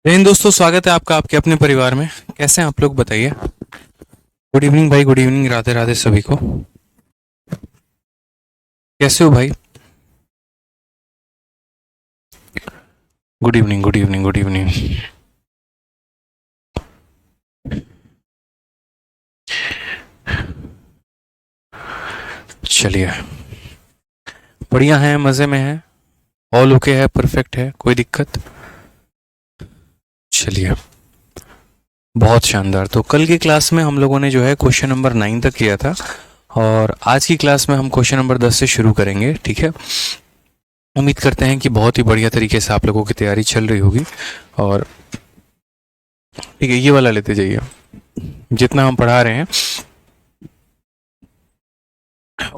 जय हिंद दोस्तों, स्वागत है आपका आपके अपने परिवार में। कैसे हैं आप लोग, बताइए। गुड इवनिंग भाई, गुड इवनिंग, राधे राधे सभी को। कैसे हो भाई? Good evening, good evening, good evening. चलिए, बढ़िया है, मज़े में है, ऑल ओके है, परफेक्ट है, कोई दिक्कत? चलिए, बहुत शानदार। तो कल की क्लास में हम लोगों ने जो है क्वेश्चन नंबर 9 तक किया था, और आज की क्लास में हम क्वेश्चन नंबर 10 से शुरू करेंगे। ठीक है, उम्मीद करते हैं कि बहुत ही बढ़िया तरीके से आप लोगों की तैयारी चल रही होगी। और ठीक है, ये वाला लेते जाइए। जितना हम पढ़ा रहे हैं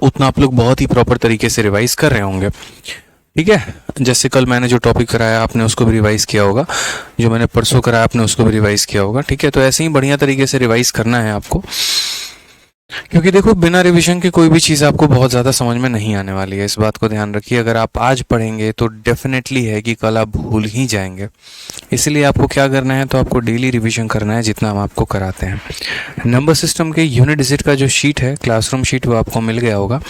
उतना आप लोग बहुत ही प्रॉपर तरीके से रिवाइज कर रहे होंगे। ठीक है, जैसे कल मैंने जो टॉपिक कराया आपने उसको भी रिवाइज किया होगा, जो मैंने परसों कराया आपने उसको भी रिवाइज किया होगा। ठीक है, तो ऐसे ही बढ़िया तरीके से रिवाइज करना है आपको, क्योंकि देखो बिना रिवीजन के कोई भी चीज़ आपको बहुत ज़्यादा समझ में नहीं आने वाली है। इस बात को ध्यान रखिए, अगर आप आज पढ़ेंगे तो डेफिनेटली है कि कल आप भूल ही जाएंगे। इसलिए आपको क्या करना है, तो आपको डेली रिवीजन करना है जितना हम आपको कराते हैं। नंबर सिस्टम के यूनिट डिजिट का जो शीट है, क्लासरूम शीट, वो आपको मिल गया होगा।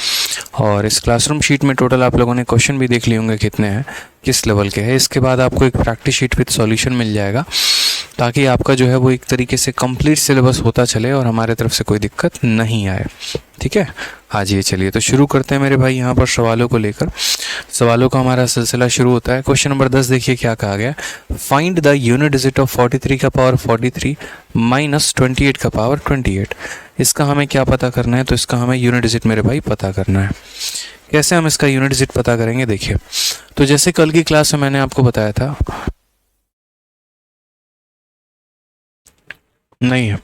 और इस क्लासरूम शीट में टोटल आप लोगों ने क्वेश्चन भी देख लिए होंगे कितने हैं, किस लेवल के हैं। इसके बाद आपको एक प्रैक्टिस शीट विद सॉल्यूशन मिल जाएगा, ताकि आपका जो है वो एक तरीके से कंप्लीट सिलेबस होता चले और हमारे तरफ से कोई दिक्कत नहीं आए। ठीक है, आज ये चलिए तो शुरू करते हैं मेरे भाई यहाँ पर सवालों को लेकर। सवालों का हमारा सिलसिला शुरू होता है। क्वेश्चन नंबर 10 देखिए क्या कहा गया। Find the unit digit of 43 का पावर 43 माइनस 28 का पावर 28। इसका हमें क्या पता करना है, तो इसका हमें यूनिट डिजिट मेरे भाई पता करना है। कैसे हम इसका यूनिट डिजिट पता करेंगे, देखिए। तो जैसे कल की क्लास में मैंने आपको बताया था, नहीं है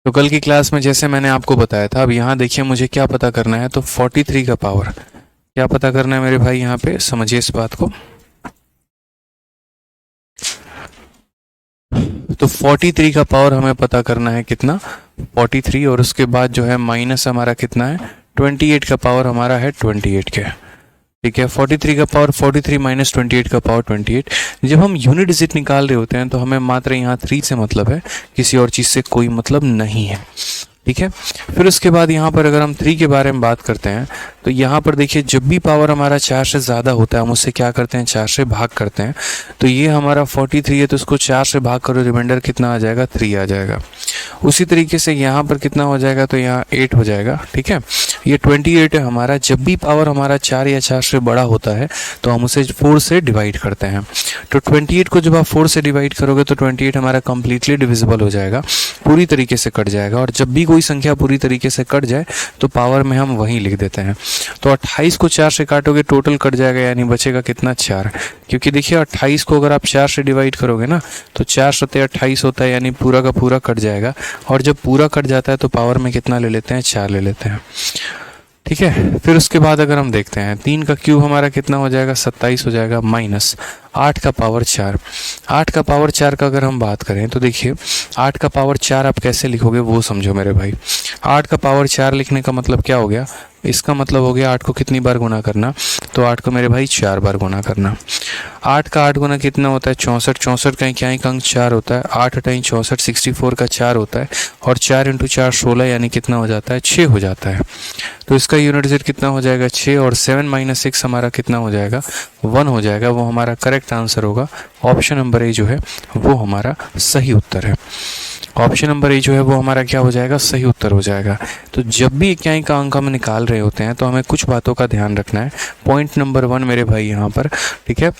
तो कल की क्लास में जैसे मैंने आपको बताया था, अब यहाँ देखिए मुझे क्या पता करना है, तो 43 का पावर क्या पता करना है मेरे भाई, यहाँ पे समझिए इस बात को। तो 43 का पावर हमें पता करना है कितना, 43, और उसके बाद जो है माइनस हमारा कितना है, 28 का पावर हमारा है 28 के। ठीक है, 43 का पावर 43 माइनस 28 का पावर 28। जब हम यूनिट डिजिट निकाल रहे होते हैं तो हमें मात्र यहाँ 3 से मतलब है, किसी और चीज़ से कोई मतलब नहीं है। ठीक है, फिर उसके बाद यहाँ पर अगर हम 3 के बारे में बात करते हैं, तो यहाँ पर देखिए जब भी पावर हमारा 4 से ज़्यादा होता है हम उससे क्या करते हैं, 4 से भाग करते हैं। तो ये हमारा 43 है, तो उसको 4 से भाग करो, रिमाइंडर कितना आ जाएगा, 3 आ जाएगा। उसी तरीके से यहाँ पर कितना हो जाएगा, तो यहाँ 8 हो जाएगा। ठीक है, ये 28 है हमारा। जब भी पावर हमारा 4 या 4 से बड़ा होता है तो हम उसे 4 से डिवाइड करते हैं। तो 28 को जब आप 4 से डिवाइड करोगे तो 28 हमारा कंप्लीटली डिविजिबल हो जाएगा, पूरी तरीके से कट जाएगा। और जब भी कोई संख्या पूरी तरीके से कट जाए तो पावर में हम वहीं लिख देते हैं। तो 28 को 4 से काटोगे टोटल कट जाएगा, यानी बचेगा कितना, 4। क्योंकि देखिए 28 को अगर आप 4 से डिवाइड करोगे ना, तो 4 सत्ते 28 होता है, यानी पूरा का पूरा कट जाएगा। और जब पूरा कट जाता है तो पावर में कितना ले लेते हैं, 4 ले लेते हैं। ठीक है, फिर उसके बाद अगर हम देखते हैं 3 का क्यूब हमारा कितना हो जाएगा, 27 हो जाएगा, माइनस 8 का पावर 4। 8 का पावर 4 का अगर हम बात करें तो देखिए 8 का पावर 4 आप कैसे लिखोगे वो समझो मेरे भाई। 8 का पावर 4 लिखने का मतलब क्या हो गया, इसका मतलब हो गया 8 को कितनी बार गुना करना, तो 8 को मेरे भाई 4 बार गुना करना। 8 का 8 गुना कितना होता है, 64। 64 का क्या एक अंक 4 होता है, 8 टाइम 64, 64 का 4 होता है। और 4 इंटू 4 16, यानी कितना हो जाता है, 6 हो जाता है। तो इसका यूनिट डिजिट कितना हो जाएगा, 6। और 7 माइनस 6 हमारा कितना हो जाएगा, 1 हो जाएगा। वो हमारा करेक्ट आंसर होगा। ऑप्शन नंबर ए जो है वो हमारा सही उत्तर है। ऑप्शन नंबर ए जो है वो हमारा क्या हो जाएगा, सही उत्तर हो जाएगा। तो जब भी इकाई का अंक हम निकाल रहे होते हैं तो हमें कुछ बातों का ध्यान रखना है। पॉइंट नंबर 1 मेरे भाई यहाँ पर, ठीक है,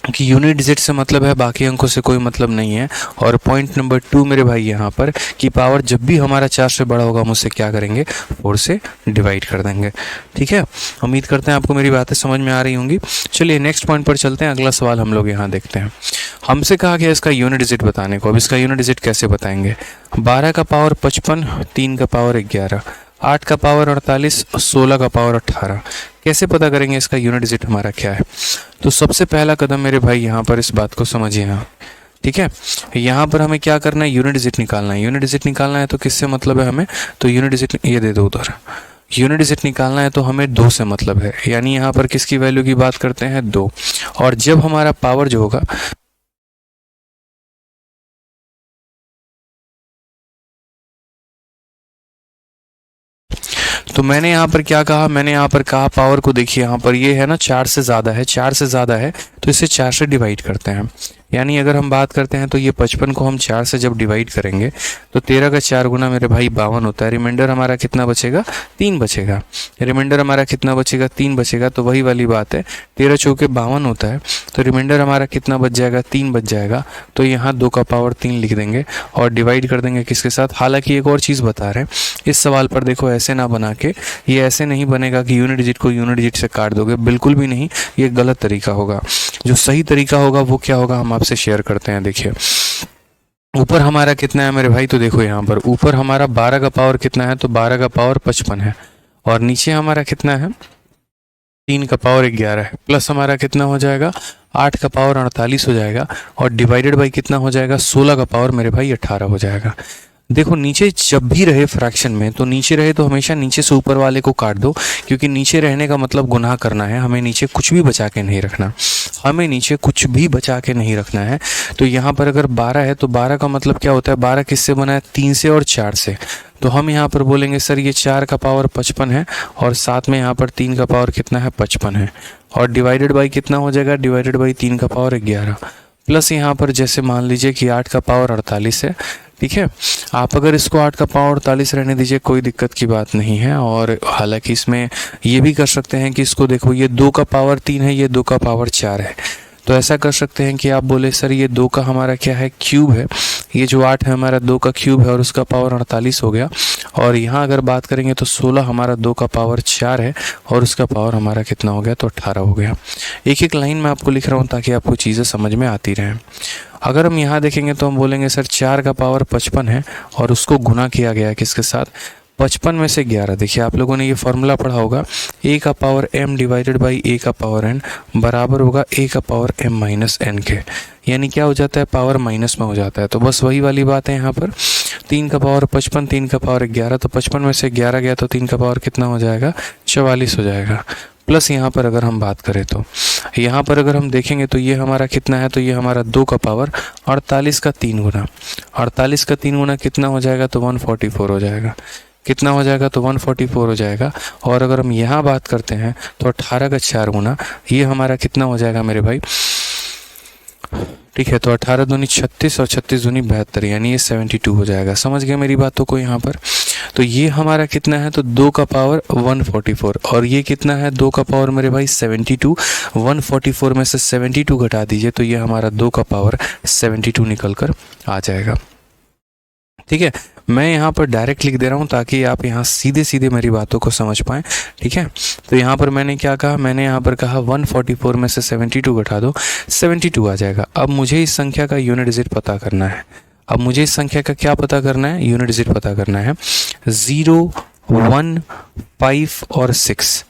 कि यूनिट डिजिट से मतलब है, बाकी अंकों से कोई मतलब नहीं है। और पॉइंट नंबर 2 मेरे भाई यहाँ पर, कि पावर जब भी हमारा 4 से बड़ा होगा हम उससे क्या करेंगे, 4 से डिवाइड कर देंगे। ठीक है, उम्मीद करते हैं आपको मेरी बातें समझ में आ रही होंगी। चलिए नेक्स्ट पॉइंट पर चलते हैं। अगला सवाल हम लोग यहाँ देखते हैं। हमसे कहा गया इसका यूनिट डिजिट बताने को। अब इसका यूनिट डिजिट कैसे बताएंगे, 12 का पावर 55, 3 का पावर 11, 8 का पावर 48, 16 का पावर 18। कैसे पता करेंगे इसका यूनिट डिजिट हमारा क्या है। तो सबसे पहला कदम मेरे भाई यहाँ पर इस बात को समझिए ना। ठीक है, यहाँ पर हमें क्या करना है, यूनिट डिजिट निकालना है। यूनिट डिजिट निकालना है तो किससे मतलब है हमें, तो यूनिट डिजिट ये दे दो उधर। यूनिट डिजिट निकालना है तो हमें 2 से मतलब है, यानी यहाँ पर किसकी वैल्यू की बात करते हैं, 2। और जब हमारा पावर जो होगा तो मैंने यहाँ पर क्या कहा, मैंने यहाँ पर कहा पावर को देखिए, यहाँ पर ये है ना 4 से ज़्यादा है, 4 से ज़्यादा है तो इसे 4 से डिवाइड करते हैं। यानी अगर हम बात करते हैं तो ये 55 को हम 4 से जब डिवाइड करेंगे तो 13 का 4 गुना मेरे भाई 52 होता है। रिमाइंडर हमारा कितना बचेगा, 3 बचेगा। रिमाइंडर हमारा कितना बचेगा, 3 बचेगा। तो वही वाली बात है, 13 चौके 52 होता है तो रिमाइंडर हमारा कितना बच जाएगा, 3 बच जाएगा। तो यहाँ 2 का पावर 3 लिख देंगे और डिवाइड कर देंगे किसके साथ। हालांकि एक और चीज़ बता रहे हैं इस सवाल पर, देखो ऐसे ना बना के, ये ऐसे नहीं बनेगा कि यूनिट डिजिट को यूनिट डिजिट से काट दोगे, बिल्कुल भी नहीं, ये गलत तरीका होगा। जो सही तरीका होगा वो क्या होगा, हम आपसे शेयर करते हैं। देखिए ऊपर हमारा कितना है मेरे भाई, तो देखो यहाँ पर ऊपर हमारा 12 का पावर कितना है, तो 12 का पावर 55 है। और नीचे हमारा कितना है, 3 का पावर 11 है। प्लस हमारा कितना हो जाएगा, 8 का पावर 48 हो जाएगा। और डिवाइडेड बाई कितना हो जाएगा, 16 का पावर मेरे भाई 18 हो जाएगा। देखो नीचे जब भी रहे फ्रैक्शन में, तो नीचे रहे तो हमेशा नीचे से ऊपर वाले को काट दो, क्योंकि नीचे रहने का मतलब गुनाह करना है। हमें नीचे कुछ भी बचा के नहीं रखना, हमें नीचे कुछ भी बचा के नहीं रखना है। तो यहाँ पर अगर 12 है तो 12 का मतलब क्या होता है, 12 किससे बना है, 3 से और 4 से। तो हम यहाँ पर बोलेंगे सर ये 4 का पावर 55 है और साथ में यहाँ पर 3 का पावर कितना है, 55 है। और डिवाइडेड बाई कितना हो जाएगा, डिवाइडेड बाई 3 का पावर 11। प्लस यहाँ पर जैसे मान लीजिए कि 8 का पावर 48 है, ठीक है। आप अगर इसको 8 का पावर 48 रहने दीजिए, कोई दिक्कत की बात नहीं है। और हालांकि इसमें ये भी कर सकते हैं कि इसको देखो, ये 2 का पावर 3 है, ये 2 का पावर 4 है। तो ऐसा कर सकते हैं कि आप बोले सर ये 2 का हमारा क्या है, क्यूब है। ये जो 8 है हमारा 2 का क्यूब है और उसका पावर 48 हो गया। और यहाँ अगर बात करेंगे तो 16 हमारा 2 का पावर 4 है और उसका पावर हमारा कितना हो गया, तो 18 हो गया। एक एक लाइन में आपको लिख रहा हूँ ताकि आपको चीज़ें समझ में आती रहें। अगर हम यहाँ देखेंगे तो हम बोलेंगे सर 4 का पावर 55 है और उसको गुना किया गया है किसके साथ, 55 में से 11। देखिए आप लोगों ने ये फॉर्मूला पढ़ा होगा, a का power m divided by a का पावर n बराबर होगा a का पावर m माइनस n के। यानी क्या हो जाता है, पावर माइनस में हो जाता है। तो बस वही वाली बात है यहाँ पर, 3 का पावर 55, 3 का पावर 11, तो 55 में से 11 गया तो 3 का पावर कितना हो जाएगा, 44 हो जाएगा। प्लस यहाँ पर अगर हम बात करें तो यहाँ पर अगर हम देखेंगे तो ये हमारा कितना है, तो ये हमारा 2 का पावर 48 का 3 गुना, 48 का 3 गुना कितना हो जाएगा, तो 144 हो जाएगा। कितना हो जाएगा, तो 144 हो जाएगा। और अगर हम यहाँ बात करते हैं तो 18 का 4 गुना, ये हमारा कितना हो जाएगा मेरे भाई, ठीक है। तो 18 दूनी 36 और 36 दूनी 72, यानी ये 72 हो जाएगा। समझ गए मेरी बातों को यहाँ पर। तो ये हमारा कितना है, तो 2 का पावर 144 और ये कितना है, 2 का पावर मेरे भाई 72। 144 में से 72 घटा दीजिए तो ये हमारा 2 का पावर 72 निकल कर आ जाएगा। ठीक है, मैं यहाँ पर डायरेक्ट लिख दे रहा हूँ ताकि आप यहाँ सीधे सीधे मेरी बातों को समझ पाएँ। ठीक है, तो यहाँ पर मैंने क्या कहा, मैंने यहाँ पर कहा 144 में से 72 घटा दो, 72 आ जाएगा। अब मुझे इस संख्या का यूनिट डिजिट पता करना है। अब मुझे इस संख्या का क्या पता करना है, यूनिट डिजिट पता करना है। 0, 1, 5 और 6,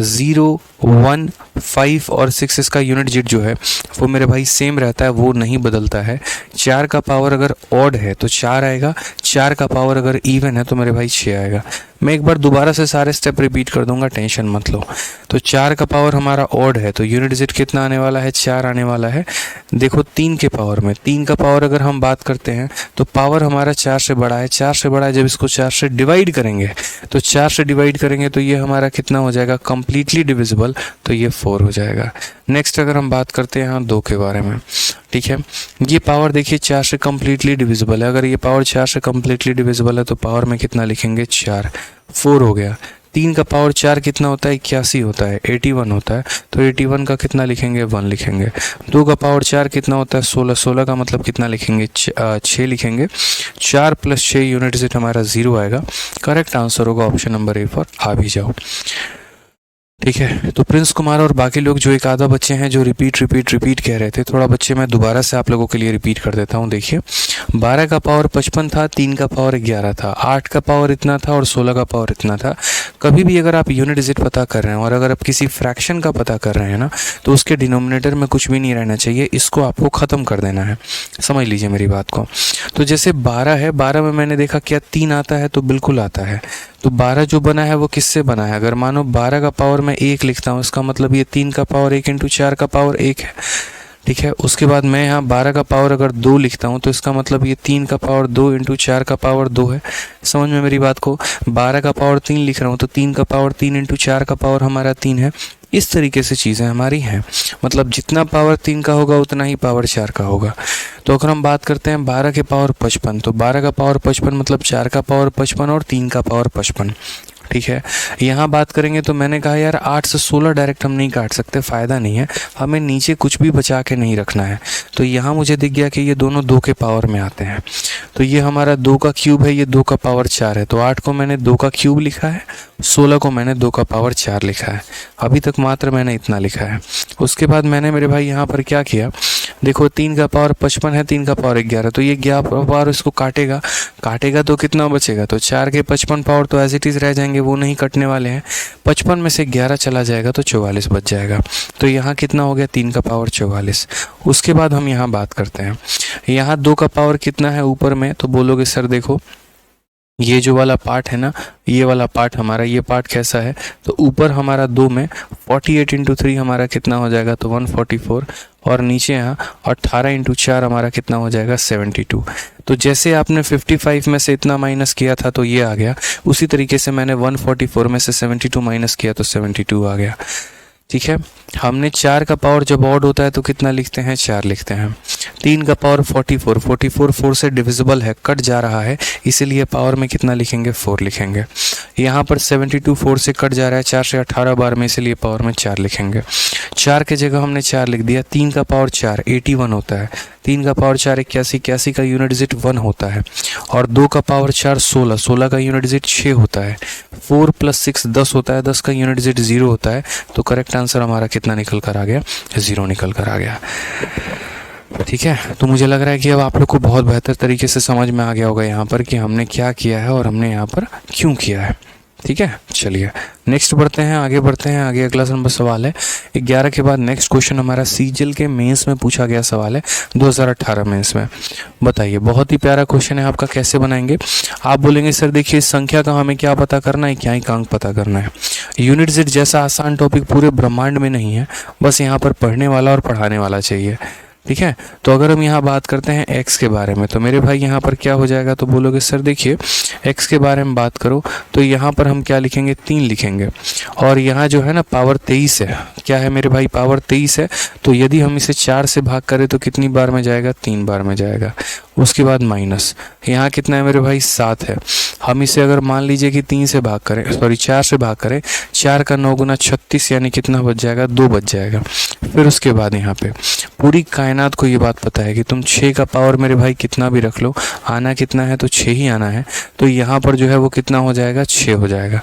0, 1, 5 और 6 इसका यूनिट डिजिट जो है वो मेरे भाई सेम रहता है, वो नहीं बदलता है। 4 का पावर अगर ऑड है तो 4 आएगा, 4 का पावर अगर इवन है तो मेरे भाई 6 आएगा। मैं एक बार दोबारा से सारे स्टेप रिपीट कर दूंगा, टेंशन मत लो। तो 4 का पावर हमारा ऑड है तो यूनिट डिजिट कितना आने वाला है, 4 आने वाला है। देखो 3 के पावर में, 3 का पावर अगर हम बात करते हैं तो पावर हमारा 4 से बड़ा है, 4 से बड़ा है। जब इसको 4 से डिवाइड करेंगे तो 4 से डिवाइड करेंगे तो ये हमारा कितना हो जाएगा, कंप्लीटली डिविजिबल, तो ये 4 हो जाएगा। नेक्स्ट अगर हम बात करते हैं यहाँ 2 के बारे में, ठीक है, ये पावर देखिए 4 से कंप्लीटली डिविजिबल है। अगर ये पावर 4 से कंप्लीटली डिविजिबल है तो पावर में कितना लिखेंगे, 4, 4 हो गया। 3 का पावर 4 कितना होता है, 81 होता है, 81 होता है, तो 81 का कितना लिखेंगे, 1 लिखेंगे। 2 का पावर 4 कितना होता है, 16, 16 का मतलब कितना लिखेंगे, 6 लिखेंगे। 4 + 6 यूनिट डिजिट हमारा 0 आएगा। करेक्ट आंसर होगा ऑप्शन नंबर ए फॉर आ भी जाओ। ठीक है, तो प्रिंस कुमार और बाकी लोग जो एक आधा बच्चे हैं जो रिपीट कह रहे थे, थोड़ा बच्चे मैं दोबारा से आप लोगों के लिए रिपीट कर देता हूँ। देखिए 12 का पावर 55 था, 3 का पावर 11 था, 8 का पावर इतना था और 16 का पावर इतना था। कभी भी अगर आप यूनिट डिजिट पता कर रहे हैं और अगर आप किसी फ्रैक्शन का पता कर रहे हैं ना, तो उसके डिनोमिनेटर में कुछ भी नहीं रहना चाहिए, इसको आपको ख़त्म कर देना है। समझ लीजिए मेरी बात को। तो जैसे 12 है, 12 में मैंने देखा क्या 3 आता है, तो बिल्कुल आता है। तो 12 जो बना है वो किससे बना है, अगर मानो 12 का पावर मैं 1 लिखता हूँ, इसका मतलब ये 3 का पावर 1 × 4 का पावर 1 है। ठीक है। उसके बाद मैं यहाँ 12 का पावर अगर 2 लिखता हूँ तो इसका मतलब ये 3 का पावर 2 इंटू 4 का पावर 2 है। समझ में मेरी बात को? 12 का पावर 3 लिख रहा हूँ तो 3 का पावर 3 इंटू 4 का पावर हमारा 3 है। इस तरीके से चीज़ें हमारी हैं, मतलब जितना पावर 3 का होगा उतना ही पावर 4 का होगा। तो अगर हम बात करते हैं 12 के पावर 55, तो 12 का पावर 55 मतलब 4 का पावर 55 और 3 का पावर 55। ठीक है। यहाँ बात करेंगे तो मैंने कहा यार 8 से 16 डायरेक्ट हम नहीं काट सकते, फ़ायदा नहीं है, हमें नीचे कुछ भी बचा के नहीं रखना है। तो यहाँ मुझे दिख गया कि ये दोनों 2 के पावर में आते हैं, तो ये हमारा 2 का क्यूब है, ये 2 का पावर 4 है। तो 8 को मैंने 2 का क्यूब लिखा है, 16 को मैंने 2 का पावर 4 लिखा है। अभी तक मात्र मैंने इतना लिखा है। उसके बाद मैंने मेरे भाई यहाँ पर क्या किया, देखो 3 का पावर 55 है, 3 का पावर 11, तो ये 11 पावर इसको काटेगा, काटेगा तो कितना बचेगा, तो 4 के 55 पावर तो एज इट इज़ रह जाएंगे, वो नहीं कटने वाले हैं। 55 में से 11 चला जाएगा तो 44 बच जाएगा। तो यहाँ कितना हो गया, 3 का पावर 44। उसके बाद हम यहाँ बात करते हैं, यहाँ 2 का पावर कितना है ऊपर में, तो बोलोगे सर देखो ये जो वाला पार्ट है ना, ये वाला पार्ट हमारा, ये पार्ट कैसा है, तो ऊपर हमारा 2 में 48 इंटू 3 हमारा कितना हो जाएगा, तो 144, और नीचे यहाँ 18 इंटू 4 हमारा कितना हो जाएगा, 72। तो जैसे आपने 55 में से इतना माइनस किया था तो ये आ गया, उसी तरीके से मैंने 144 में से 72 माइनस किया तो 72 आ गया। ठीक है। हमने 4 का पावर जब ऑड होता है तो कितना लिखते हैं, 4 लिखते हैं। 3 का पावर 44, 44 4 से डिविजिबल है, कट जा रहा है, इसीलिए पावर में कितना लिखेंगे, 4 लिखेंगे। यहाँ पर 72 4 से कट जा रहा है, 4 से 18 बार में, इसलिए पावर में 4 लिखेंगे। 4 के जगह हमने 4 लिख दिया। 3 का पावर 4 81 होता है, 3 का पावर 4 81, 81 का यूनिट डिजिट 1 होता है, और 2 का पावर 4 16, 16 का यूनिट डिजिट 6 होता है। 4 + 6 10 होता है, 10 का यूनिट डिजिट 0 होता है। तो करेक्ट आंसर हमारा कितना निकल कर आ गया, 0 निकल कर आ गया। ठीक है। तो मुझे लग रहा है कि अब आप लोग को बहुत बेहतर तरीके से समझ में आ गया होगा यहाँ पर कि हमने क्या किया है और हमने यहाँ पर क्यों किया है। ठीक है, चलिए नेक्स्ट बढ़ते हैं, आगे बढ़ते हैं। आगे अगला नंबर सवाल है 11 के बाद नेक्स्ट क्वेश्चन हमारा सीजीएल के मेंस में पूछा गया सवाल है, 2018 मेंस में। बताइए, बहुत ही प्यारा क्वेश्चन है आपका, कैसे बनाएंगे। आप बोलेंगे सर देखिए इस संख्या का हमें क्या पता करना है, क्या ही अंक पता करना है। यूनिट डिजिट जैसा आसान टॉपिक पूरे ब्रह्मांड में नहीं है, बस यहाँ पर पढ़ने वाला और पढ़ाने वाला चाहिए। ठीक है। तो अगर हम यहाँ बात करते हैं x के बारे में, तो मेरे भाई यहाँ पर क्या हो जाएगा, तो बोलोगे सर देखिए x के बारे में बात करो तो यहाँ पर हम क्या लिखेंगे, 3 लिखेंगे। और यहाँ जो है ना पावर 23 है, क्या है मेरे भाई, पावर 23 है। तो यदि हम इसे 4 से भाग करें तो कितनी बार में जाएगा, 3 बार में जाएगा। उसके बाद माइनस, यहाँ कितना है मेरे भाई, 7 है। हम इसे अगर मान लीजिए कि 3 से भाग करें, सॉरी 4 से भाग करें, 4 का 9 गुना 36, यानी कितना बच जाएगा, 2 बच जाएगा। फिर उसके बाद यहाँ पे पूरी कायनात को ये बात पता है कि तुम 6 का पावर मेरे भाई कितना भी रख लो, आना कितना है, तो 6 ही आना है। तो यहाँ पर जो है वो कितना हो जाएगा, 6 हो जाएगा।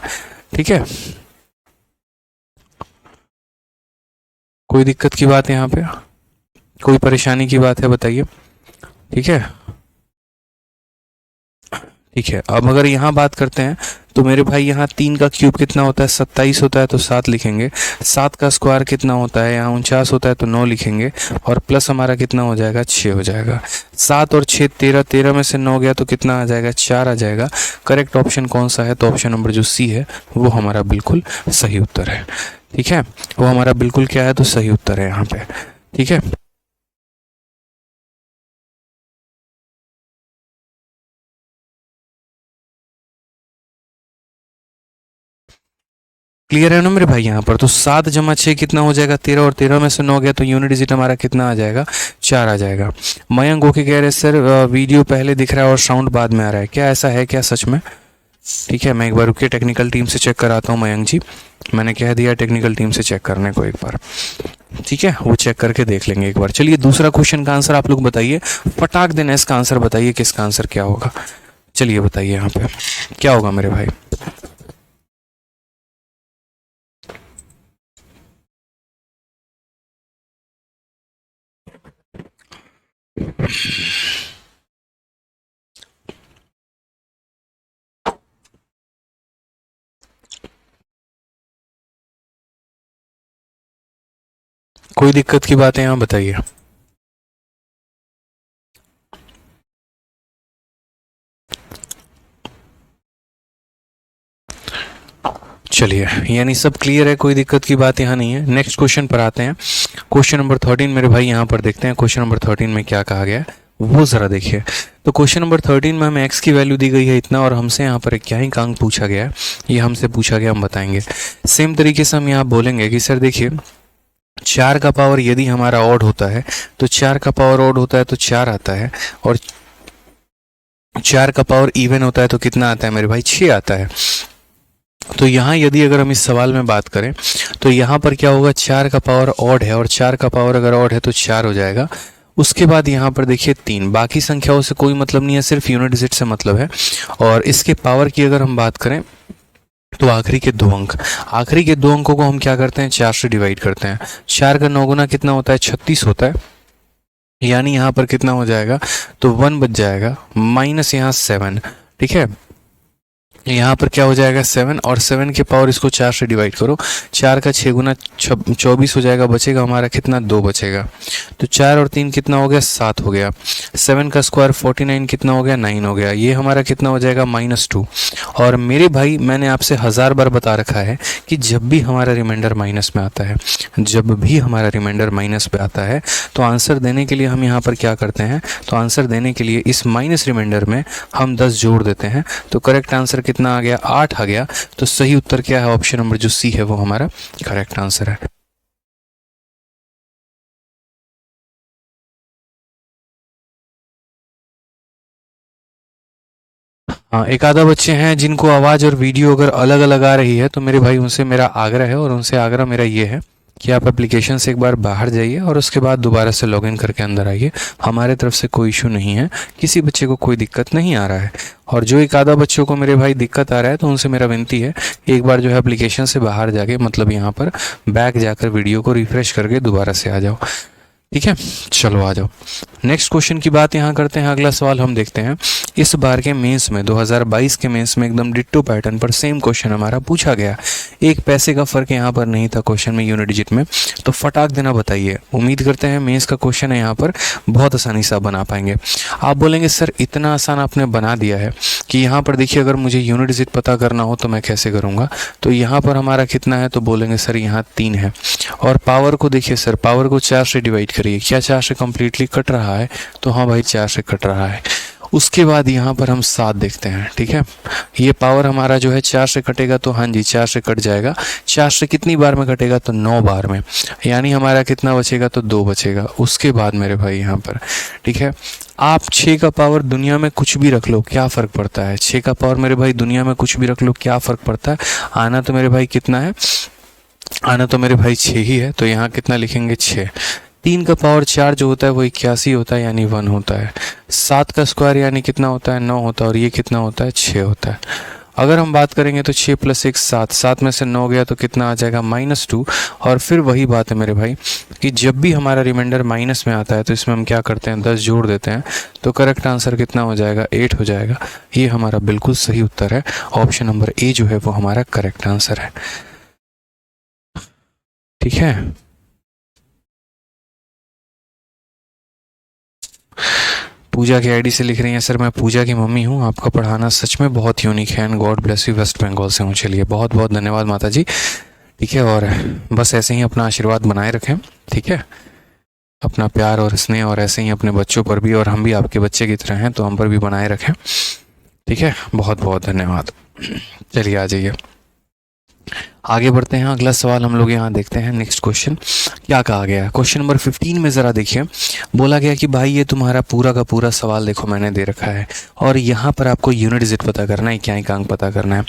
ठीक है, कोई दिक्कत की बात है यहाँ पे, कोई परेशानी की बात है, बताइए। ठीक है, ठीक है। अब अगर यहाँ बात करते हैं तो मेरे भाई यहाँ 3 का क्यूब कितना होता है, 27 होता है, तो 7 लिखेंगे। 7 का स्क्वायर कितना होता है, यहाँ 49 होता है, तो 9 लिखेंगे। और प्लस हमारा कितना हो जाएगा, 6 हो जाएगा। 7 और 6 13, 13 में से 9 गया तो कितना आ जाएगा, 4 आ जाएगा। करेक्ट ऑप्शन कौन सा है, तो ऑप्शन नंबर जो सी है वो हमारा बिल्कुल सही उत्तर है। ठीक है, वो हमारा बिल्कुल क्या है, तो सही उत्तर है यहाँ पे। ठीक है, क्लियर है ना मेरे भाई। यहाँ पर तो 7 जमा 6 कितना हो जाएगा, 13, और 13 में से 9 गया तो यूनिट डिजिट हमारा कितना आ जाएगा, 4 आ जाएगा। मयंक होके कह रहे सर वीडियो पहले दिख रहा है और साउंड बाद में आ रहा है, क्या ऐसा है क्या सच में। ठीक है, मैं एक बार रुकिए टेक्निकल टीम से चेक कराता हूँ मयंक जी, मैंने कह दिया टेक्निकल टीम से चेक करने को एक बार। ठीक है, वो चेक करके देख लेंगे एक बार। चलिए दूसरा क्वेश्चन का आंसर आप लोग बताइए, फटाक देना इसका आंसर बताइए कि इसका आंसर क्या होगा। चलिए बताइए यहाँ पे क्या होगा मेरे भाई। कोई दिक्कत की बात है यहाँ बताइए। चलिए, यानी सब क्लियर है, कोई दिक्कत की बात यहाँ नहीं है। नेक्स्ट क्वेश्चन पर आते हैं। क्वेश्चन नंबर 13 मेरे भाई यहाँ पर देखते हैं क्वेश्चन नंबर 13 में क्या कहा गया है, वो ज़रा देखिए। तो क्वेश्चन नंबर 13 में हमें x की वैल्यू दी गई है इतना, और हमसे यहाँ पर क्या ही अंक पूछा गया है, ये हमसे पूछा गया, हम बताएंगे। सेम तरीके से हम यहाँ बोलेंगे कि सर देखिए 4 का पावर यदि हमारा ऑड होता है तो 4 का पावर ऑड होता है तो 4 आता है, और 4 का पावर इवन होता है तो कितना आता है मेरे भाई, 6 आता है। तो यहाँ यदि अगर हम इस सवाल में बात करें तो यहाँ पर क्या होगा, 4 का पावर ऑड है और 4 का पावर अगर ऑड है तो 4 हो जाएगा। उसके बाद यहाँ पर देखिए 3, बाकी संख्याओं से कोई मतलब नहीं है, सिर्फ यूनिट डिजिट से मतलब है। और इसके पावर की अगर हम बात करें तो आखिरी के 2 अंक, आखिरी के 2 अंकों को हम क्या करते हैं, 4 से डिवाइड करते हैं। 4 का 9 गुना कितना होता है, 36 होता है, यानी यहाँ पर कितना हो जाएगा, तो 1 बच जाएगा, माइनस यहाँ 7, ठीक है। यहाँ पर क्या हो जाएगा 7, और 7 के पावर इसको 4 से डिवाइड करो, 4 का 6 गुना 24 हो जाएगा, बचेगा हमारा कितना, 2 बचेगा। तो 4 और 3 कितना हो गया, 7 हो गया। 7 का स्क्वायर 49 कितना हो गया, 9 हो गया। ये हमारा कितना हो जाएगा, -2। और मेरे भाई मैंने आपसे 1000 बार बता रखा है कि जब भी हमारा रिमाइंडर माइनस में आता है, जब भी हमारा रिमाइंडर माइनस पे आता है तो आंसर देने के लिए हम यहाँ पर क्या करते हैं, तो आंसर देने के लिए इस माइनस रिमाइंडर में हम 10 जोड़ देते हैं। तो करेक्ट आंसर कितना आ गया, 8 आ गया। तो सही उत्तर क्या है, ऑप्शन नंबर जो सी है वो हमारा करेक्ट आंसर है। हाँ, एक आधा बच्चे हैं जिनको आवाज़ और वीडियो अगर अलग अलग आ रही है तो मेरे भाई उनसे मेरा आग्रह है, और उनसे आग्रह मेरा ये है कि आप एप्लीकेशन से एक बार बाहर जाइए और उसके बाद दोबारा से लॉगिन करके अंदर आइए। हमारे तरफ से कोई इशू नहीं है, किसी बच्चे को कोई दिक्कत नहीं आ रहा है। और जो एक आधा बच्चों को मेरे भाई दिक्कत आ रहा है तो उनसे मेरा विनती है, एक बार जो है एप्लीकेशन से बाहर जाके, मतलब यहाँ पर बैक जाकर वीडियो को रिफ्रेश करके दोबारा से आ जाओ, ठीक है। चलो आ जाओ, नेक्स्ट क्वेश्चन की बात यहाँ करते हैं। अगला सवाल हम देखते हैं। इस बार के मेंस में 2022 के मेंस में एकदम डिट्टो पैटर्न पर सेम क्वेश्चन हमारा पूछा गया। 1 पैसे का फर्क यहाँ पर नहीं था क्वेश्चन में, यूनिट डिजिट में। तो फटाक देना बताइए। उम्मीद करते हैं मेंस का क्वेश्चन है यहाँ पर बहुत आसानी से आप बना पाएंगे। आप बोलेंगे सर इतना आसान आपने बना दिया है कि यहाँ पर देखिए अगर मुझे यूनिट डिजिट पता करना हो तो मैं कैसे करूँगा। तो यहाँ पर हमारा कितना है, तो बोलेंगे सर यहाँ 3 है। और पावर को देखिए सर, पावर को 4 से डिवाइड करिए, क्या 4 से कम्प्लीटली कट रहा है, तो हाँ भाई 4 से कट रहा है। उसके बाद यहाँ पर हम 7 देखते हैं, ठीक है। ये पावर हमारा जो है 4 से कटेगा तो हाँ जी 4 से कट जाएगा। 4 से कितनी बार में कटेगा, तो 9 बार में, यानी हमारा कितना बचेगा, तो 2 बचेगा। उसके बाद मेरे भाई यहाँ पर, ठीक है, आप 6 का पावर दुनिया में कुछ भी रख लो, क्या फ़र्क पड़ता है। 6 का पावर मेरे भाई दुनिया में कुछ भी रख लो, क्या फ़र्क पड़ता है। आना तो मेरे भाई कितना है, आना तो मेरे भाई 6 ही है, तो यहाँ कितना लिखेंगे 6। 3 का पावर 4 जो होता है वो 81 होता है, यानी 1 होता है। 7 का स्क्वायर यानी कितना होता है, 9 होता है, और ये कितना होता है, 6 होता है। अगर हम बात करेंगे तो 6 + 1 7, 7 में से 9 गया तो कितना आ जाएगा, -2। और फिर वही बात है मेरे भाई कि जब भी हमारा रिमाइंडर माइनस में आता है तो इसमें हम क्या करते हैं, 10 जोड़ देते हैं। तो करेक्ट आंसर कितना हो जाएगा, 8 हो जाएगा। ये हमारा बिल्कुल सही उत्तर है। ऑप्शन नंबर ए जो है वो हमारा करेक्ट आंसर है, ठीक है। पूजा की आईडी से लिख रही हैं, सर मैं पूजा की मम्मी हूँ, आपका पढ़ाना सच में बहुत यूनिक है and God bless you, West Bengal से हूँ। चलिए बहुत बहुत धन्यवाद माता जी, ठीक है। और बस ऐसे ही अपना आशीर्वाद बनाए रखें, ठीक है। अपना प्यार और स्नेह और ऐसे ही अपने बच्चों पर भी, और हम भी आपके बच्चे की तरह हैं तो हम पर भी बनाए रखें, ठीक है। बहुत बहुत धन्यवाद। चलिए आ जाइए, आगे बढ़ते हैं। अगला सवाल हम लोग यहाँ देखते हैं। नेक्स्ट क्वेश्चन क्या कहा गया है, क्वेश्चन नंबर 15 में ज़रा देखिए। बोला गया कि भाई ये तुम्हारा पूरा का पूरा सवाल देखो मैंने दे रखा है, और यहाँ पर आपको यूनिट डिजिट पता करना है, क्या अंक पता करना है।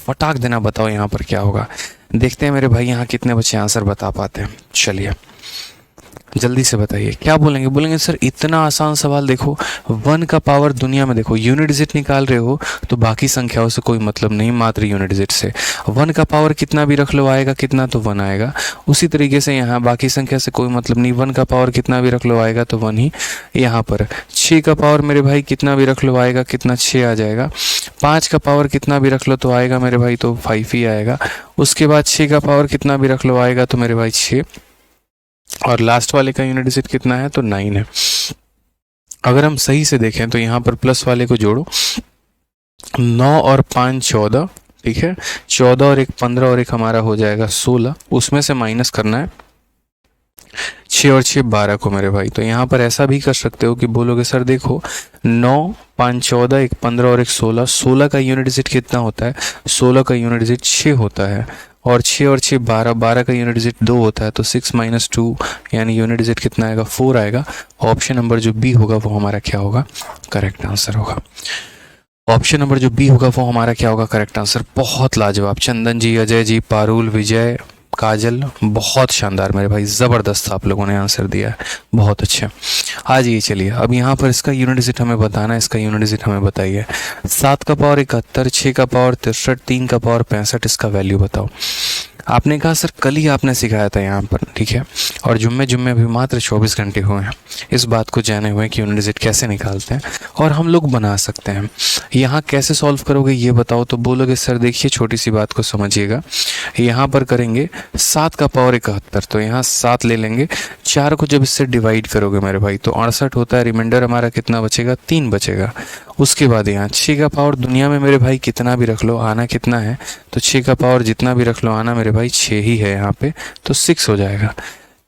फटाक देना बताओ यहाँ पर क्या होगा। देखते हैं मेरे भाई यहाँ कितने बच्चे आंसर बता पाते हैं। चलिए जल्दी से बताइए क्या बोलेंगे। बोलेंगे सर इतना आसान सवाल देखो, 1 का पावर दुनिया में देखो, यूनिट डिजिट निकाल रहे हो तो बाकी संख्याओं से कोई मतलब नहीं, मात्र यूनिट डिजिट से। 1 का पावर कितना भी रख लो आएगा कितना, तो 1 आएगा। उसी तरीके से यहाँ बाकी संख्या से कोई मतलब नहीं, 1 का पावर कितना भी रख लो आएगा तो 1 ही। यहाँ पर 6 का पावर मेरे भाई कितना भी रख लो आएगा कितना, 6 आ जाएगा। 5 का पावर कितना भी रख लो तो आएगा मेरे भाई, तो 5 ही आएगा। उसके बाद 6 का पावर कितना भी रख लो आएगा तो मेरे भाई 6, और लास्ट वाले का यूनिट डिजिट कितना है, तो 9 है। अगर हम सही से देखें तो यहाँ पर प्लस वाले को जोड़ो, 9 और 5 14, ठीक है, 14 और एक 15 और एक हमारा हो जाएगा 16, उसमें से माइनस करना है 6 और 6 12 को मेरे भाई। तो यहाँ पर ऐसा भी कर सकते हो कि बोलोगे सर देखो 9 5 14 एक 15 और एक 16, 16 का यूनिट डिजिट कितना होता है, 16 का यूनिट डिजिट 6 होता है, और 6 और 6 12, 12 का यूनिट डिजिट 2 होता है, तो 6 माइनस 2 यानी यूनिट डिजिट कितना आएगा 4 आएगा। ऑप्शन नंबर जो बी होगा वो हमारा क्या होगा, करेक्ट आंसर होगा। ऑप्शन नंबर जो बी होगा वो हमारा क्या होगा, करेक्ट आंसर। बहुत लाजवाब, चंदन जी, अजय जी, पारुल, विजय, काजल, बहुत शानदार मेरे भाई, ज़बरदस्त आप लोगों ने आंसर दिया है, बहुत अच्छा। आ जाइए चलिए, अब यहाँ पर इसका यूनिट डिजिट हमें बताना है, इसका यूनिट डिजिट हमें बताइए। 7 का पावर 71, 6 का पावर 63, 3 का पावर 65, इसका वैल्यू बताओ। आपने कहा सर कल ही आपने सिखाया था यहाँ पर, ठीक है, और जुम्मे भी मात्र 24 घंटे हुए हैं इस बात को जाने हुए कि यूनिट डिजिट कैसे निकालते हैं और हम लोग बना सकते हैं। यहाँ कैसे सॉल्व करोगे ये बताओ, तो बोलोगे सर देखिए छोटी सी बात को समझिएगा, यहाँ पर करेंगे 7 का पावर 71, तो यहाँ 7 ले लेंगे, 4 को जब इससे डिवाइड करोगे मेरे भाई तो 68 होता है, रिमाइंडर हमारा कितना बचेगा, 3 बचेगा। उसके बाद यहाँ 6 का पावर दुनिया में मेरे भाई कितना भी रख लो, आना कितना है, तो 6 का पावर जितना भी रख लो आना मेरे भाई 6 ही है यहाँ पे, तो 6 हो जाएगा।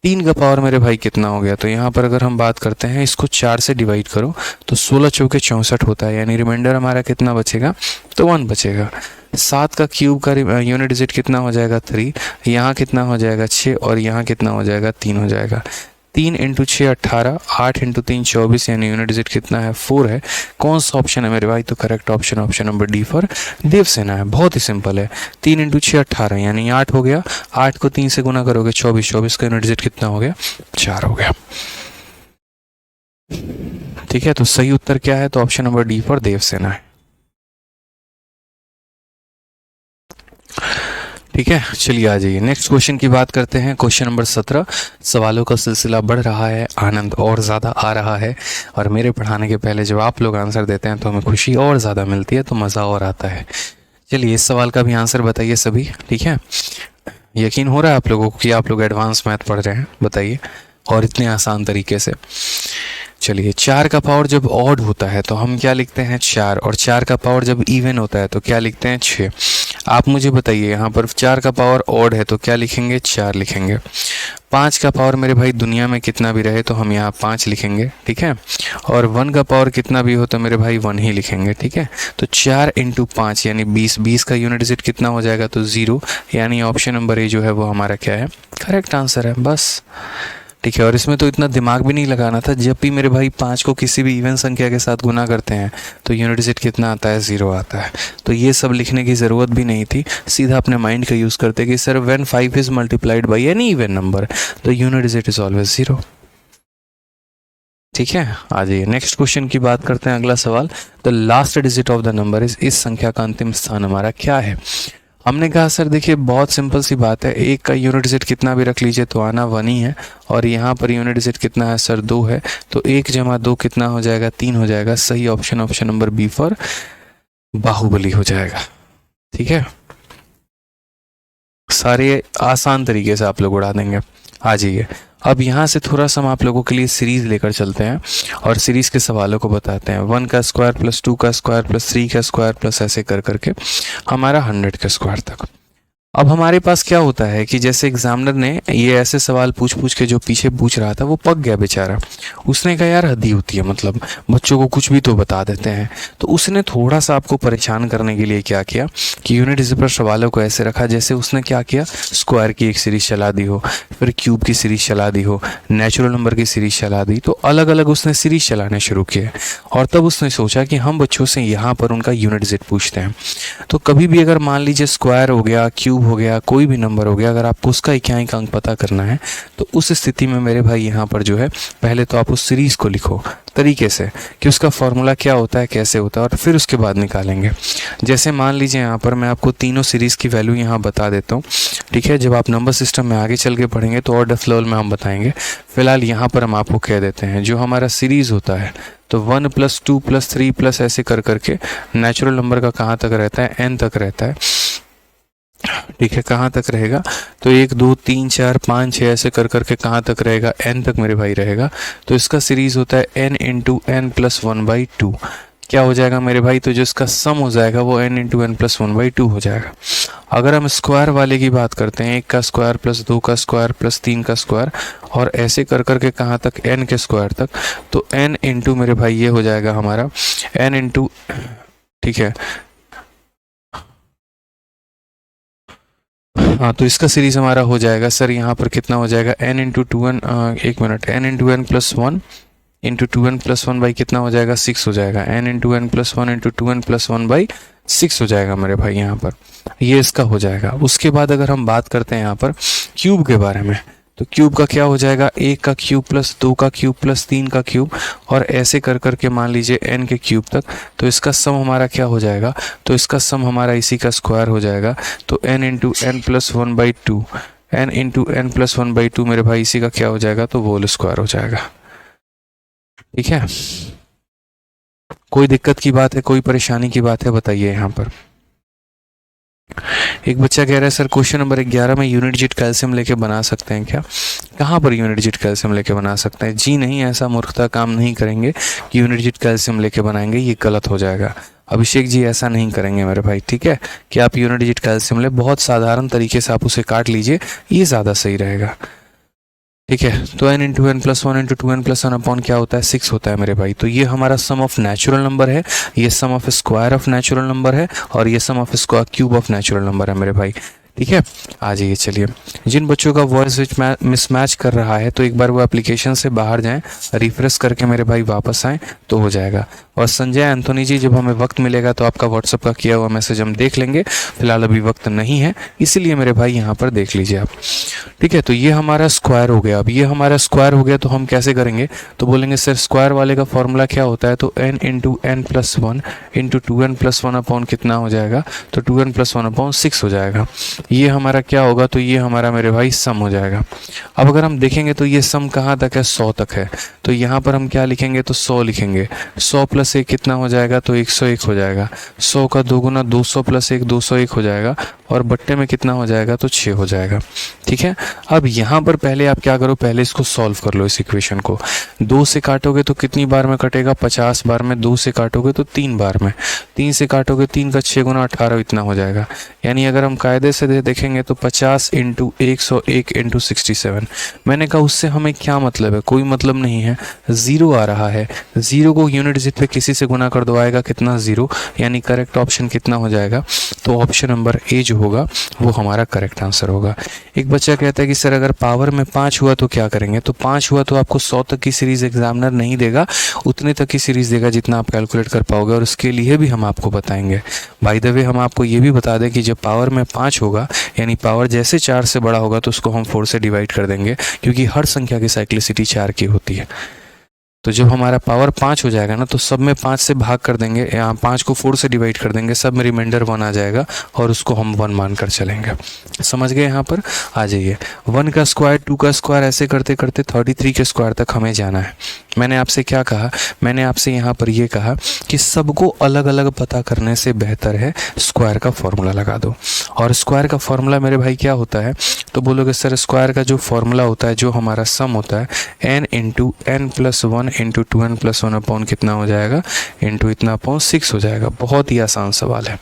3 का पावर मेरे भाई कितना हो गया, तो यहाँ पर अगर हम बात करते हैं इसको 4 से डिवाइड करो तो 16 चौके 64 होता है, यानी रिमाइंडर हमारा कितना बचेगा, तो 1 बचेगा। 7 का क्यूब का यूनिट डिजिट कितना हो जाएगा, 3, यहाँ कितना हो जाएगा 6, और यहाँ कितना हो जाएगा 3 हो जाएगा। 3 इंटू 6 18, 8 इंटू 3 24, यानी यूनिट डिजिट कितना है, 4 है। कौन सा ऑप्शन है मेरे भाई, तो correct option option number D for Devsena है। बहुत ही सिंपल है, 3 इंटू 6 18 यानी 8 हो गया, 8 को 3 से गुना करोगे 24, 24 का यूनिट डिजिट कितना हो गया, 4 हो गया। ठीक है, तो सही उत्तर क्या है, तो option number D for Devsena है। ठीक है, चलिए आ जाइए नेक्स्ट क्वेश्चन की बात करते हैं। क्वेश्चन नंबर 17, सवालों का सिलसिला बढ़ रहा है, आनंद और ज़्यादा आ रहा है, और मेरे पढ़ाने के पहले जब आप लोग आंसर देते हैं तो हमें खुशी और ज़्यादा मिलती है, तो मज़ा और आता है। चलिए इस सवाल का भी आंसर बताइए सभी, ठीक है। यकीन हो रहा है आप लोगों को कि आप लोग एडवांस मैथ पढ़ रहे हैं, बताइए, और इतने आसान तरीके से। चलिए 4 का पावर जब ऑड होता है तो हम क्या लिखते हैं 4, और 4 का पावर जब इवन होता है तो क्या लिखते हैं 6। आप मुझे बताइए यहाँ पर 4 का पावर ऑड है तो क्या लिखेंगे, 4 लिखेंगे। 5 का पावर मेरे भाई दुनिया में कितना भी रहे तो हम यहाँ 5 लिखेंगे, ठीक है, और 1 का पावर कितना भी हो तो मेरे भाई 1 ही लिखेंगे, ठीक है। तो 4 इंटू 5 यानी 20, 20 का यूनिट डिजिट कितना हो जाएगा, तो 0, यानी ऑप्शन नंबर ए जो है वो हमारा क्या है, करेक्ट आंसर है, बस। ठीक है, और इसमें तो इतना दिमाग भी नहीं लगाना था, जब भी मेरे भाई 5 को किसी भी इवन संख्या के साथ गुना करते हैं तो यूनिट डिजिट कितना आता है, 0 आता है। तो ये सब लिखने की ज़रूरत भी नहीं थी, सीधा अपने माइंड का यूज़ करते कि sir when 5 is multiplied by any even number तो यूनिट डिजिट इज ऑलवेज 0। ठीक है, आ जाइए नेक्स्ट क्वेश्चन की बात करते हैं। अगला सवाल, the last digit of the number is, इस संख्या का अंतिम स्थान हमारा क्या है। हमने कहा सर देखिए बहुत सिंपल सी बात है, 1 का यूनिट डिजिट कितना भी रख लीजिए तो आना 1 ही है, और यहाँ पर यूनिट डिजिट कितना है सर 2 है, तो 1 जमा 2 कितना हो जाएगा, 3 हो जाएगा। सही option option number B for Baahubali हो जाएगा। ठीक है, सारे आसान तरीके से आप लोग उड़ा देंगे। आ जाइए, अब यहाँ से थोड़ा सा हम आप लोगों के लिए सीरीज लेकर चलते हैं और सीरीज के सवालों को बताते हैं। 1 का स्क्वायर प्लस 2 का स्क्वायर प्लस 3 का स्क्वायर प्लस ऐसे कर करके हमारा 100 का स्क्वायर तक। अब हमारे पास क्या होता है कि जैसे एग्जामिनर ने ये ऐसे सवाल पूछ पूछ के जो पीछे पूछ रहा था वो पक गया बेचारा, उसने कहा यार हद ही होती है, मतलब बच्चों को कुछ भी तो बता देते हैं। तो उसने थोड़ा सा आपको परेशान करने के लिए क्या किया कि यूनिट डिजिट पर सवालों को ऐसे रखा जैसे उसने क्या किया, स्क्वायर की एक सीरीज चला दी हो, फिर क्यूब की सीरीज चला दी हो, नेचुरल नंबर की सीरीज चला दी, तो अलग अलग उसने सीरीज चलाने शुरू किए। और तब उसने सोचा कि हम बच्चों से यहाँ पर उनका यूनिट डिजिट पूछते हैं। तो कभी भी अगर मान लीजिए स्क्वायर हो गया, क्यूब हो गया, कोई भी नंबर हो गया, अगर आपको उसका इक्याइक अंक पता करना है तो उस स्थिति में मेरे भाई यहाँ पर जो है पहले तो आप उस सीरीज को लिखो तरीके से कि उसका फॉर्मूला क्या होता है, कैसे होता है, और फिर उसके बाद निकालेंगे। जैसे मान लीजिए यहाँ पर मैं आपको तीनों सीरीज़ की वैल्यू यहाँ बता देता हूँ, ठीक है। जब आप नंबर सिस्टम में आगे चल के पढ़ेंगे तो और डेप्थ लेवल में हम बताएंगे। फिलहाल यहाँ पर हम आपको कह देते हैं जो हमारा सीरीज़ होता है तो 1 + 2 + 3 + ऐसे कर करके नेचुरल नंबर का कहाँ तक रहता है, n तक रहता है, ठीक है। कहाँ तक रहेगा तो 1 2 3 4 5 6 ऐसे कर करके कहाँ तक रहेगा, n तक मेरे भाई रहेगा। तो इसका सीरीज होता है n × n + 1/2। क्या हो जाएगा मेरे भाई, तो जो इसका सम हो जाएगा वो n इंटू एन प्लस 1/2 हो जाएगा। अगर हम स्क्वायर वाले की बात करते हैं, 1 का स्क्वायर प्लस 2 का स्क्वायर प्लस 3 का स्क्वायर और ऐसे कर करके कहाँ तक, n के स्क्वायर तक, तो n इंटू मेरे भाई ये हो जाएगा हमारा n इंटू, ठीक है, हाँ, तो इसका सीरीज हमारा हो जाएगा सर यहाँ पर कितना हो जाएगा, n इंटू टू एन, एक मिनट, n into n plus 1 into 2n plus 1 by कितना हो जाएगा, 6 हो जाएगा। n into n plus 1 into 2n plus 1 by 6 हो जाएगा मेरे भाई यहाँ पर, ये इसका हो जाएगा। उसके बाद अगर हम बात करते हैं यहाँ पर क्यूब के बारे में, तो क्यूब का क्या हो जाएगा, 1 का क्यूब प्लस 2 का क्यूब प्लस 3 का क्यूब और ऐसे कर करके मान लीजिए n के क्यूब तक, तो इसका सम हमारा क्या हो जाएगा, तो इसका सम हमारा इसी का स्क्वायर हो जाएगा। तो n into n plus 1/2, n into n plus 1/2 मेरे भाई इसी का क्या हो जाएगा, तो होल स्क्वायर हो जाएगा। ठीक है, कोई दिक्कत की बात है, कोई परेशानी की बात है, बताइए यहाँ पर। एक बच्चा कह रहा है सर क्वेश्चन नंबर 11 में यूनिट डिजिट कैल्शियम लेके बना सकते हैं क्या? कहाँ पर यूनिट डिजिट कैल्शियम लेके बना सकते हैं? जी नहीं, ऐसा मूर्खता काम नहीं करेंगे कि यूनिट डिजिट कैल्शियम लेके बनाएंगे, ये गलत हो जाएगा। अभिषेक जी ऐसा नहीं करेंगे मेरे भाई, ठीक है, कि आप यूनिट डिजिट कैल्शियम ले, बहुत साधारण तरीके से आप उसे काट लीजिए, ये ज़्यादा सही रहेगा। ठीक है, तो n into n plus 1 into 2n plus 1 upon क्या होता है, 6 होता है मेरे भाई। तो ये हमारा सम ऑफ नेचुरल नंबर है, ये sum of square of natural number है और ये sum of square cube of natural number है मेरे भाई। ठीक है, आ जाइए। चलिए, जिन बच्चों का वॉइस मिसमैच कर रहा है तो एक बार वो एप्लीकेशन से बाहर जाएं, रिफ्रेश करके मेरे भाई वापस आएँ तो हो जाएगा। और संजय एंथोनी जी, जब हमें वक्त मिलेगा तो आपका व्हाट्सअप का किया हुआ मैसेज हम देख लेंगे, फिलहाल अभी वक्त नहीं है, इसीलिए मेरे भाई यहाँ पर देख लीजिए आप। ठीक है, तो ये हमारा स्क्वायर हो गया। अब ये हमारा स्क्वायर हो गया तो हम कैसे करेंगे, तो बोलेंगे सर स्क्वायर वाले का फॉर्मूला क्या होता है, तो n into n plus 1 into 2n plus 1 upon कितना हो जाएगा, तो 2n प्लस 1 अपॉन 6 हो जाएगा। ये हमारा क्या होगा, तो ये हमारा मेरे भाई सम हो जाएगा। अब अगर हम देखेंगे तो ये सम कहाँ तक है, 100 तक है, तो यहाँ पर हम क्या लिखेंगे, तो 100 लिखेंगे। 100 प्लस 1 कितना हो जाएगा, तो 101 हो जाएगा। 100 का 2 गुना 200 प्लस 1 201 हो जाएगा और बट्टे में कितना हो जाएगा, तो 6 हो जाएगा। ठीक है, अब यहाँ पर पहले आप क्या करो, पहले इसको सॉल्व कर लो। इस इक्वेशन को 2 से काटोगे तो कितनी बार में कटेगा, 50 बार में। 2 से काटोगे तो 3 बार में। 3 से काटोगे 3 का 6 गुना 18 इतना हो जाएगा। यानी अगर हम कायदे से देखेंगे तो 50 इंटू 101 इंटू 67। मैंने कहा उससे हमें क्या मतलब है, कोई मतलब नहीं है, जीरो आ रहा है। जीरो को यूनिट डिजिट पे किसी से गुना कर दो, आएगा कितना, 0। यानी करेक्ट ऑप्शन कितना हो जाएगा, तो ऑप्शन नंबर ए जो होगा वो हमारा करेक्ट आंसर होगा। एक बच्चा कहता है कि सर अगर पावर में 5 हुआ तो क्या करेंगे, तो 5 हुआ तो आपको 100 तक की सीरीज एग्जामिनर नहीं देगा, उतने तक की सीरीज देगा जितना आप कैलकुलेट कर पाओगे, और उसके लिए भी हम आपको बताएंगे। बाय द वे हम आपको ये भी बता दें कि जब पावर में 5 होगा, यानी पावर जैसे 4 से बड़ा होगा तो उसको हम 4 से डिवाइड कर देंगे, क्योंकि हर संख्या की साइक्लिसिटी 4 की होती है। तो जब हमारा पावर 5 हो जाएगा ना, तो सब में 5 से भाग कर देंगे, यहाँ 5 को 4 से डिवाइड कर देंगे, सब में रिमाइंडर 1 आ जाएगा और उसको हम 1 मानकर चलेंगे। समझ गए, यहाँ पर आ जाइए। 1 का स्क्वायर, 2 का स्क्वायर, ऐसे करते करते 33 के स्क्वायर तक हमें जाना है। मैंने आपसे क्या कहा, मैंने आपसे यहाँ पर ये कहा कि सबको अलग अलग पता करने से बेहतर है स्क्वायर का फॉर्मूला लगा दो। और स्क्वायर का फॉर्मूला मेरे भाई क्या होता है, तो बोलोगे सर स्क्वायर का जो फॉर्मूला होता है, जो हमारा सम होता है, n into n plus 1 into 2n plus 1 upon कितना हो जाएगा, इंटू इतना अपॉन 6 हो जाएगा। बहुत ही आसान सवाल है।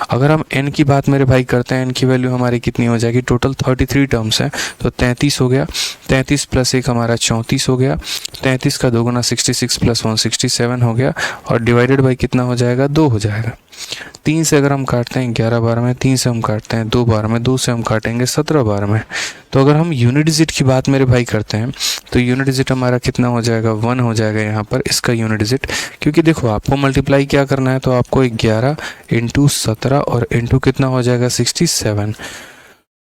अगर हम n की बात मेरे भाई करते हैं, n की वैल्यू हमारी कितनी हो जाएगी, टोटल 33 टर्म्स हैं, तो 33 हो गया। 33 प्लस 1 हमारा 34 हो गया। 33 का 2 गुना 66 प्लस 1 67 हो गया, और डिवाइडेड बाई कितना हो जाएगा, 2 हो जाएगा। 3 से अगर हम काटते हैं 11 बार में, 3 से हम काटते हैं 2 बार में, 2 से हम काटेंगे 17 बार में। तो अगर हम यूनिट डिजिट की बात मेरे भाई करते हैं तो यूनिट डिजिट हमारा कितना हो जाएगा, 1 हो जाएगा यहाँ पर इसका यूनिट डिजिट। क्योंकि देखो आपको मल्टीप्लाई क्या करना है, तो आपको 11 इंटू 17 और इंटू कितना हो जाएगा, 67।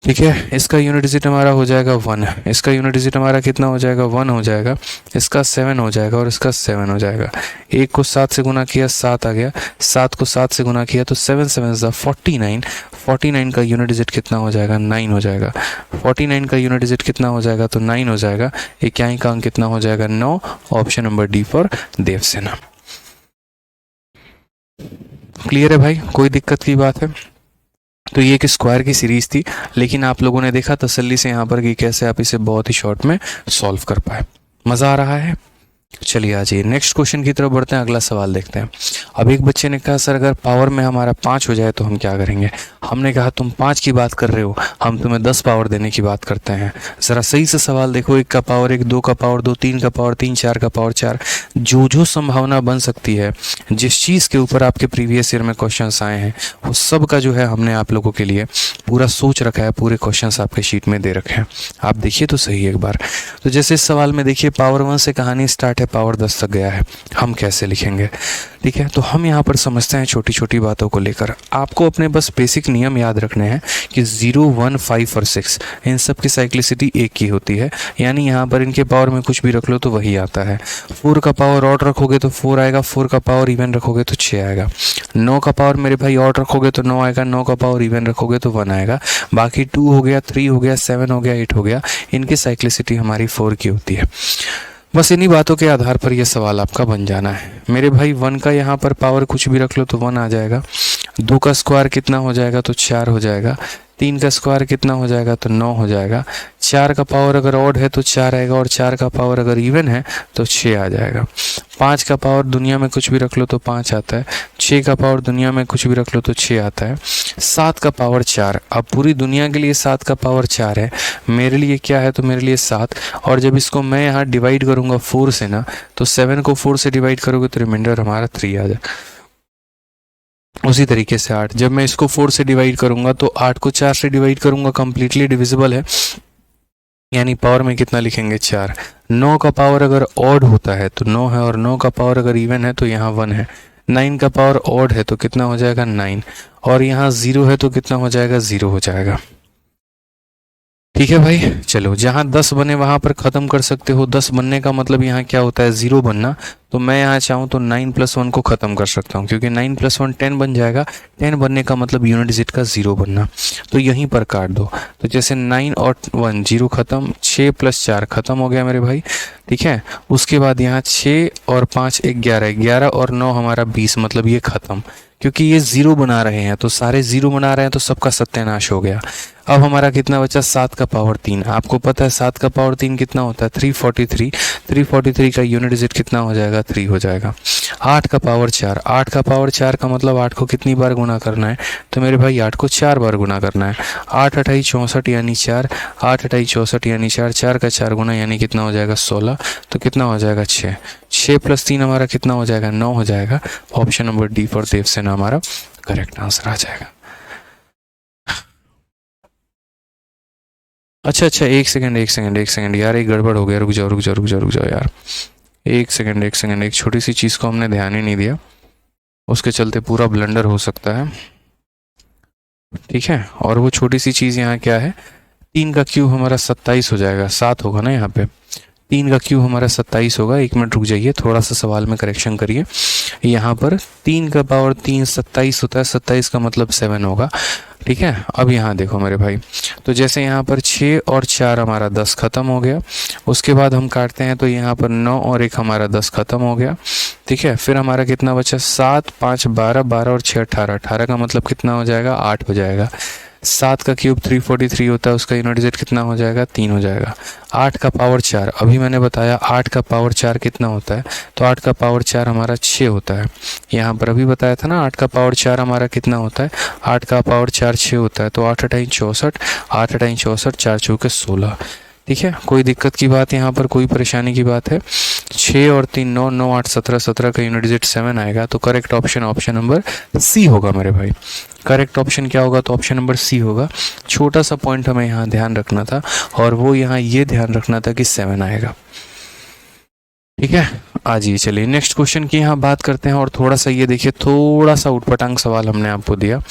ठीक है, इसका यूनिट डिजिट हमारा हो जाएगा 1, इसका यूनिट डिजिट हमारा कितना हो जाएगा, 1 हो जाएगा, इसका 7 हो जाएगा और इसका 7 हो जाएगा। 1 को 7 से गुना किया 7 आ गया, 7 को 7 से गुना किया तो 7 7 49। 49 का यूनिट डिजिट कितना हो जाएगा, 9 हो जाएगा। 49 का यूनिट डिजिट कितना हो जाएगा, तो 9 हो जाएगा। इक्याई का अंक कितना हो जाएगा, 9। Option number D for Devsena. Clear है भाई, कोई दिक्कत की बात है? तो ये एक स्क्वायर की सीरीज थी, लेकिन आप लोगों ने देखा तसल्ली से यहाँ पर कि कैसे आप इसे बहुत ही शॉर्ट में सॉल्व कर पाए। मज़ा आ रहा है? चलिए आ जाइए नेक्स्ट क्वेश्चन की तरफ बढ़ते हैं, अगला सवाल देखते हैं। अब एक बच्चे ने कहा सर अगर पावर में हमारा 5 हो जाए तो हम क्या करेंगे। हमने कहा तुम 5 की बात कर रहे हो, हम तुम्हें 10 पावर देने की बात करते हैं। ज़रा सही से सवाल देखो, 1 का पावर 1, 2 का पावर 2, 3 का पावर 3, 4 का पावर 4, जो संभावना बन सकती है, जिस चीज़ के ऊपर आपके प्रीवियस ईयर में क्वेश्चन आए हैं वो सब का जो है हमने आप लोगों के लिए पूरा सोच रखा है, पूरे क्वेश्चन आपके शीट में दे रखे हैं। आप देखिए तो सही एक बार। तो जैसे इस सवाल में देखिए पावर 1 से कहानी स्टार्ट है, पावर 10 तक गया है, हम कैसे लिखेंगे। ठीक है, तो हम यहाँ पर समझते हैं छोटी छोटी बातों को लेकर। आपको अपने बस बेसिक नियम याद रखने हैं कि 0, 1, 5 और 6 इन सब की साइक्लिसिटी एक की होती है, यानी यहाँ पर इनके पावर में कुछ भी रख लो तो वही आता है। 4 का पावर ऑड रखोगे तो 4 आएगा, 4 का पावर इवन रखोगे तो 6 आएगा। 9 का पावर मेरे भाई ऑड रखोगे तो 9 आएगा, 9 का पावर इवन रखोगे तो 1 आएगा। बाकी 2 हो गया, 3 हो गया, 7 हो गया, 8 हो गया, इनकी साइक्लिसिटी हमारी 4 की होती है। बस इन्हीं बातों के आधार पर यह सवाल आपका बन जाना है। मेरे भाई 1 का यहाँ पर पावर कुछ भी रख लो तो 1 आ जाएगा। 2 का स्क्वायर कितना हो जाएगा तो 4 हो जाएगा। 3 का स्क्वायर कितना हो जाएगा तो 9 हो जाएगा। 4 का पावर अगर ऑड है तो 4 आएगा, और 4 का पावर अगर इवन है तो 6 आ जाएगा। 5 का पावर दुनिया में कुछ भी रख लो तो 5 आता है। 6 का पावर दुनिया में कुछ भी रख लो तो 6 आता है। 7 का पावर 4, अब पूरी दुनिया के लिए 7 का पावर 4 है, मेरे लिए क्या है तो मेरे लिए 7। और जब इसको मैं यहाँ डिवाइड करूँगा 4 से ना, तो 7 को 4 से डिवाइड करोगे तो रिमाइंडर हमारा 3 आ जाएगा। उसी तरीके से 8, जब मैं इसको 4 से डिवाइड करूंगा तो 8 को 4 से डिवाइड करूंगा, कंप्लीटली डिविजिबल है, यानी पावर में कितना लिखेंगे 4। 9 का पावर अगर ऑड होता है तो 9 है, और 9 का पावर अगर इवन है तो यहाँ 1 है। 9 का पावर ऑड है तो कितना हो जाएगा 9, और यहाँ 0 है तो कितना हो जाएगा 0 हो जाएगा। ठीक है भाई, चलो जहाँ 10 बने वहां पर ख़त्म कर सकते हो। 10 बनने का मतलब यहाँ क्या होता है 0 बनना, तो मैं यहाँ चाहूँ तो 9 + 1 को ख़त्म कर सकता हूँ, क्योंकि 9 + 1 10 बन जाएगा। 10 बनने का मतलब यूनिट डिजिट का 0 बनना, तो यहीं पर काट दो। तो जैसे 9 और 1 0 ख़त्म, 6 + 4 ख़त्म हो गया मेरे भाई। ठीक है, उसके बाद यहाँ 6 और 5 11, 11 और 9 हमारा 20, मतलब ये ख़त्म, क्योंकि ये 0 बना रहे हैं तो सारे 0 बना रहे हैं तो सबका सत्यानाश हो गया। अब हमारा कितना बचा 7 का पावर 3। आपको पता है 7 का पावर 3 कितना होता है 343। 343 का यूनिट डिजिट कितना हो जाएगा 3 हो जाएगा। 8 का पावर 4, 8 का पावर 4 का मतलब 8 को कितनी बार गुना करना है तो मेरे भाई 8 को 4 बार गुना करना है। 8 × 8 = 64 यानी 4, 8 × 8 = 64 यानी 4, 4 का 4 गुना यानी कितना हो जाएगा 16, तो कितना हो जाएगा 6। 6 + 3 हमारा कितना हो जाएगा 9 हो जाएगा। Option number D for Devsena हमारा करेक्ट आंसर आ जाएगा। अच्छा, एक सेकंड यार, एक गड़बड़ हो गया, रुक जाओ यार, एक सेकंड, एक छोटी सी चीज़ को हमने ध्यान ही नहीं दिया, उसके चलते पूरा ब्लंडर हो सकता है। ठीक है, और वो छोटी सी चीज़ यहाँ क्या है, 3 का क्यूब हमारा 27 हो जाएगा, 7 होगा ना यहाँ पे, 3 का क्यूब हमारा 27 होगा। 1 मिनट रुक जाइए, थोड़ा सा सवाल में करेक्शन करिए। यहाँ पर 3 का पावर 3 27 होता है, 27 का मतलब 7 होगा। ठीक है, अब यहाँ देखो मेरे भाई, तो जैसे यहाँ पर 6 और 4 हमारा 10 ख़त्म हो गया। उसके बाद हम काटते हैं तो यहाँ पर 9 और 1 हमारा 10 ख़त्म हो गया। ठीक है, फिर हमारा कितना बचा 7, 5 12, 12 और 6 18, 18 का मतलब कितना हो जाएगा 8 हो जाएगा। 7 का क्यूब 343 होता है, उसका यूनिट डिजिट कितना हो जाएगा 3 हो जाएगा। 8 का पावर 4, अभी मैंने बताया 8 का पावर 4 कितना होता है, तो 8 का पावर 4 हमारा 6 होता है। यहाँ पर अभी बताया था ना 8 का पावर 4 हमारा कितना होता है, 8 का पावर 4 6 होता है, तो 8 × 8 = 64, 8 × 8 = 64, 4 × 4 = 16। ठीक है, कोई दिक्कत की बात यहाँ पर, कोई परेशानी की बात है। 6 और 3 9, 9 8 17, 17 का यूनिट डिजिट 7 आएगा, तो correct option option number C होगा मेरे भाई। करेक्ट ऑप्शन क्या होगा तो ऑप्शन नंबर सी होगा। छोटा सा पॉइंट हमें यहाँ ध्यान रखना था, और वो यहाँ ये ध्यान रखना था कि 7 आएगा। ठीक है, आज ये चलिए नेक्स्ट क्वेश्चन की यहाँ बात करते हैं। और थोड़ा सा ये देखिए, थोड़ा सा उटपटांग सवाल हमने आपको दिया,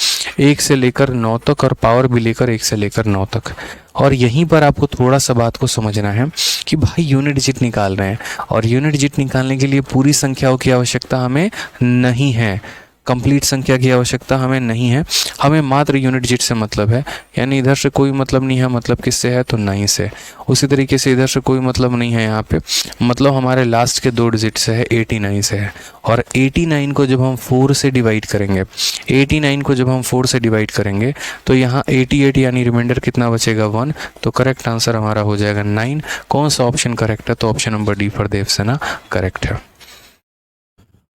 1 से लेकर 9 तक, और पावर भी लेकर 1 से लेकर 9 तक। और यहीं पर आपको थोड़ा सा बात को समझना है कि भाई यूनिट डिजिट निकाल रहे हैं, और यूनिट डिजिट निकालने के लिए पूरी संख्याओं की आवश्यकता हमें नहीं है। कंप्लीट संख्या की आवश्यकता हमें नहीं है, हमें मात्र यूनिट डिजिट से मतलब है। यानी इधर से कोई मतलब नहीं है, मतलब किससे है तो 9 से। उसी तरीके से इधर से कोई मतलब नहीं है यहाँ पे, मतलब हमारे लास्ट के 2 डिजिट से है, 89 से है। और 89 को जब हम 4 से डिवाइड करेंगे, 89 को जब हम 4 से डिवाइड करेंगे तो यहाँ 88 यानी रिमाइंडर कितना बचेगा 1। तो करेक्ट आंसर हमारा हो जाएगा 9। कौन सा ऑप्शन करेक्ट है? तो option number D for Devsena correct है।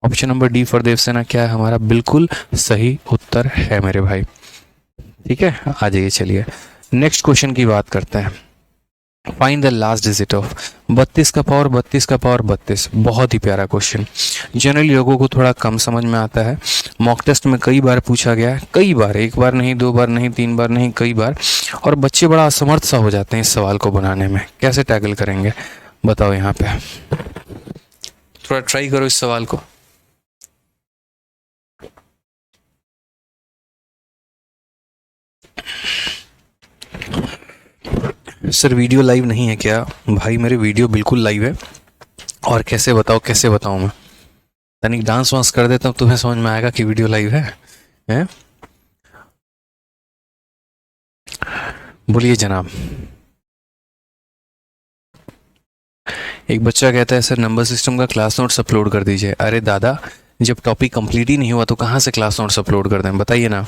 Option number D for Devsena क्या है हमारा? बिल्कुल सही उत्तर है मेरे भाई। ठीक है, आ जाइए, चलिए नेक्स्ट क्वेश्चन की बात करते हैं। Find the last digit of 32 का पावर 32 का पावर 32। बहुत ही प्यारा क्वेश्चन, जनरली लोगों को थोड़ा कम समझ में आता है। मॉक टेस्ट में कई बार पूछा गया है, कई बार, एक बार नहीं, 2 बार नहीं, 3 बार नहीं, कई बार। और बच्चे बड़ा असमर्थ सा हो जाते हैं इस सवाल को बनाने में। कैसे टैकल करेंगे बताओ? यहाँ पे थोड़ा ट्राई करो इस सवाल को। सर वीडियो लाइव नहीं है क्या? भाई मेरे वीडियो बिल्कुल लाइव है। और कैसे बताओ, कैसे बताऊं मैं? तनिक डांस वांस कर देता हूँ, तुम्हें समझ में आएगा कि वीडियो लाइव है, हैं? बोलिए जनाब। एक बच्चा कहता है सर नंबर सिस्टम का क्लास नोट्स अपलोड कर दीजिए। अरे दादा, जब टॉपिक कंप्लीट ही नहीं हुआ तो कहाँ से क्लास नोट्स अपलोड कर दें? बताइए ना,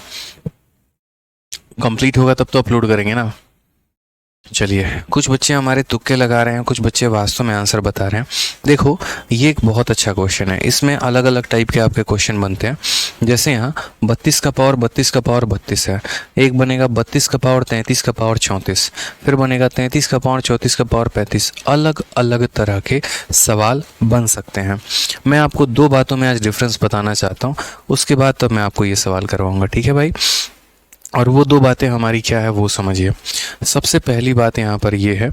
कंप्लीट होगा तब तो अपलोड करेंगे ना। चलिए, कुछ बच्चे हमारे तुक्के लगा रहे हैं, कुछ बच्चे वास्तव में आंसर बता रहे हैं। देखो, ये एक बहुत अच्छा क्वेश्चन है, इसमें अलग अलग टाइप के आपके क्वेश्चन बनते हैं। जैसे यहाँ 32 का पावर 32 का पावर 32 है, एक बनेगा 32 का पावर 33 का पावर 34, फिर बनेगा 33 का पावर 34 का पावर 35। अलग अलग तरह के सवाल बन सकते हैं। मैं आपको 2 बातों में आज डिफरेंस बताना चाहता हूँ, उसके बाद तब मैं आपको ये सवाल करवाऊँगा। ठीक है भाई? और वो 2 बातें हमारी क्या है वो समझिए। सबसे पहली बात यहाँ पर ये है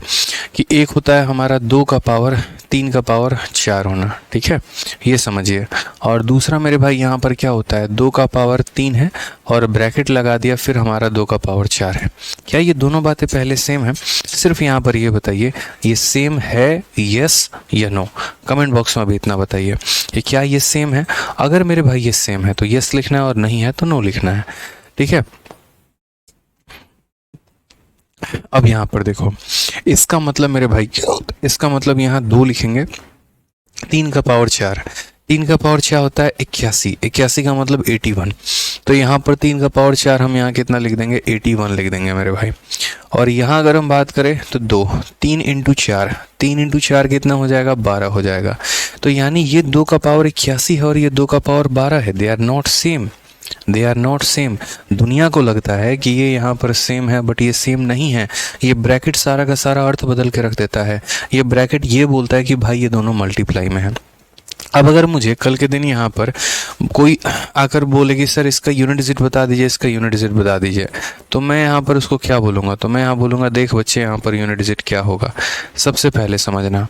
कि एक होता है हमारा 2 का पावर 3 का पावर 4 होना, ठीक है, ये समझिए। और दूसरा मेरे भाई यहाँ पर क्या होता है, 2 का पावर 3 है और ब्रैकेट लगा दिया, फिर हमारा 2 का पावर 4 है। क्या ये दोनों बातें पहले सेम है? सिर्फ यहाँ पर ये बताइए, ये सेम है यस या नो? कमेंट बॉक्स में भी इतना बताइए कि क्या ये सेम है। अगर मेरे भाई ये सेम है तो यस लिखना है, और नहीं है तो नो लिखना है। ठीक है, अब यहाँ पर देखो, इसका मतलब मेरे भाई, इसका मतलब यहाँ 2 लिखेंगे, 3 का पावर 4, 3 का पावर 4 होता है 81, 81 का मतलब 81। तो यहाँ पर 3 का पावर 4 हम यहाँ कितना लिख देंगे, 81 लिख देंगे मेरे भाई। और यहाँ अगर हम बात करें तो 2, 3 इंटू 4, 3 इंटू 4 कितना हो जाएगा, 12 हो जाएगा। तो यानी ये 2 का पावर 81 है और ये 2 का पावर 12 है। They are not same, they are not same. दुनिया को लगता है कि ये यहाँ पर सेम है, बट ये सेम नहीं है। ये ब्रैकेट सारा का सारा अर्थ बदल के रख देता है। ये ब्रैकेट ये बोलता है कि भाई ये दोनों मल्टीप्लाई में है। अब अगर मुझे कल के दिन यहाँ पर कोई आकर बोले कि सर इसका यूनिट डिजिट बता दीजिए, इसका यूनिट डिजिट बता दीजिए, तो मैं यहाँ पर उसको क्या बोलूँगा? तो मैं यहाँ बोलूँगा देख बच्चे, यहाँ पर यूनिट डिजिट क्या होगा सबसे पहले समझना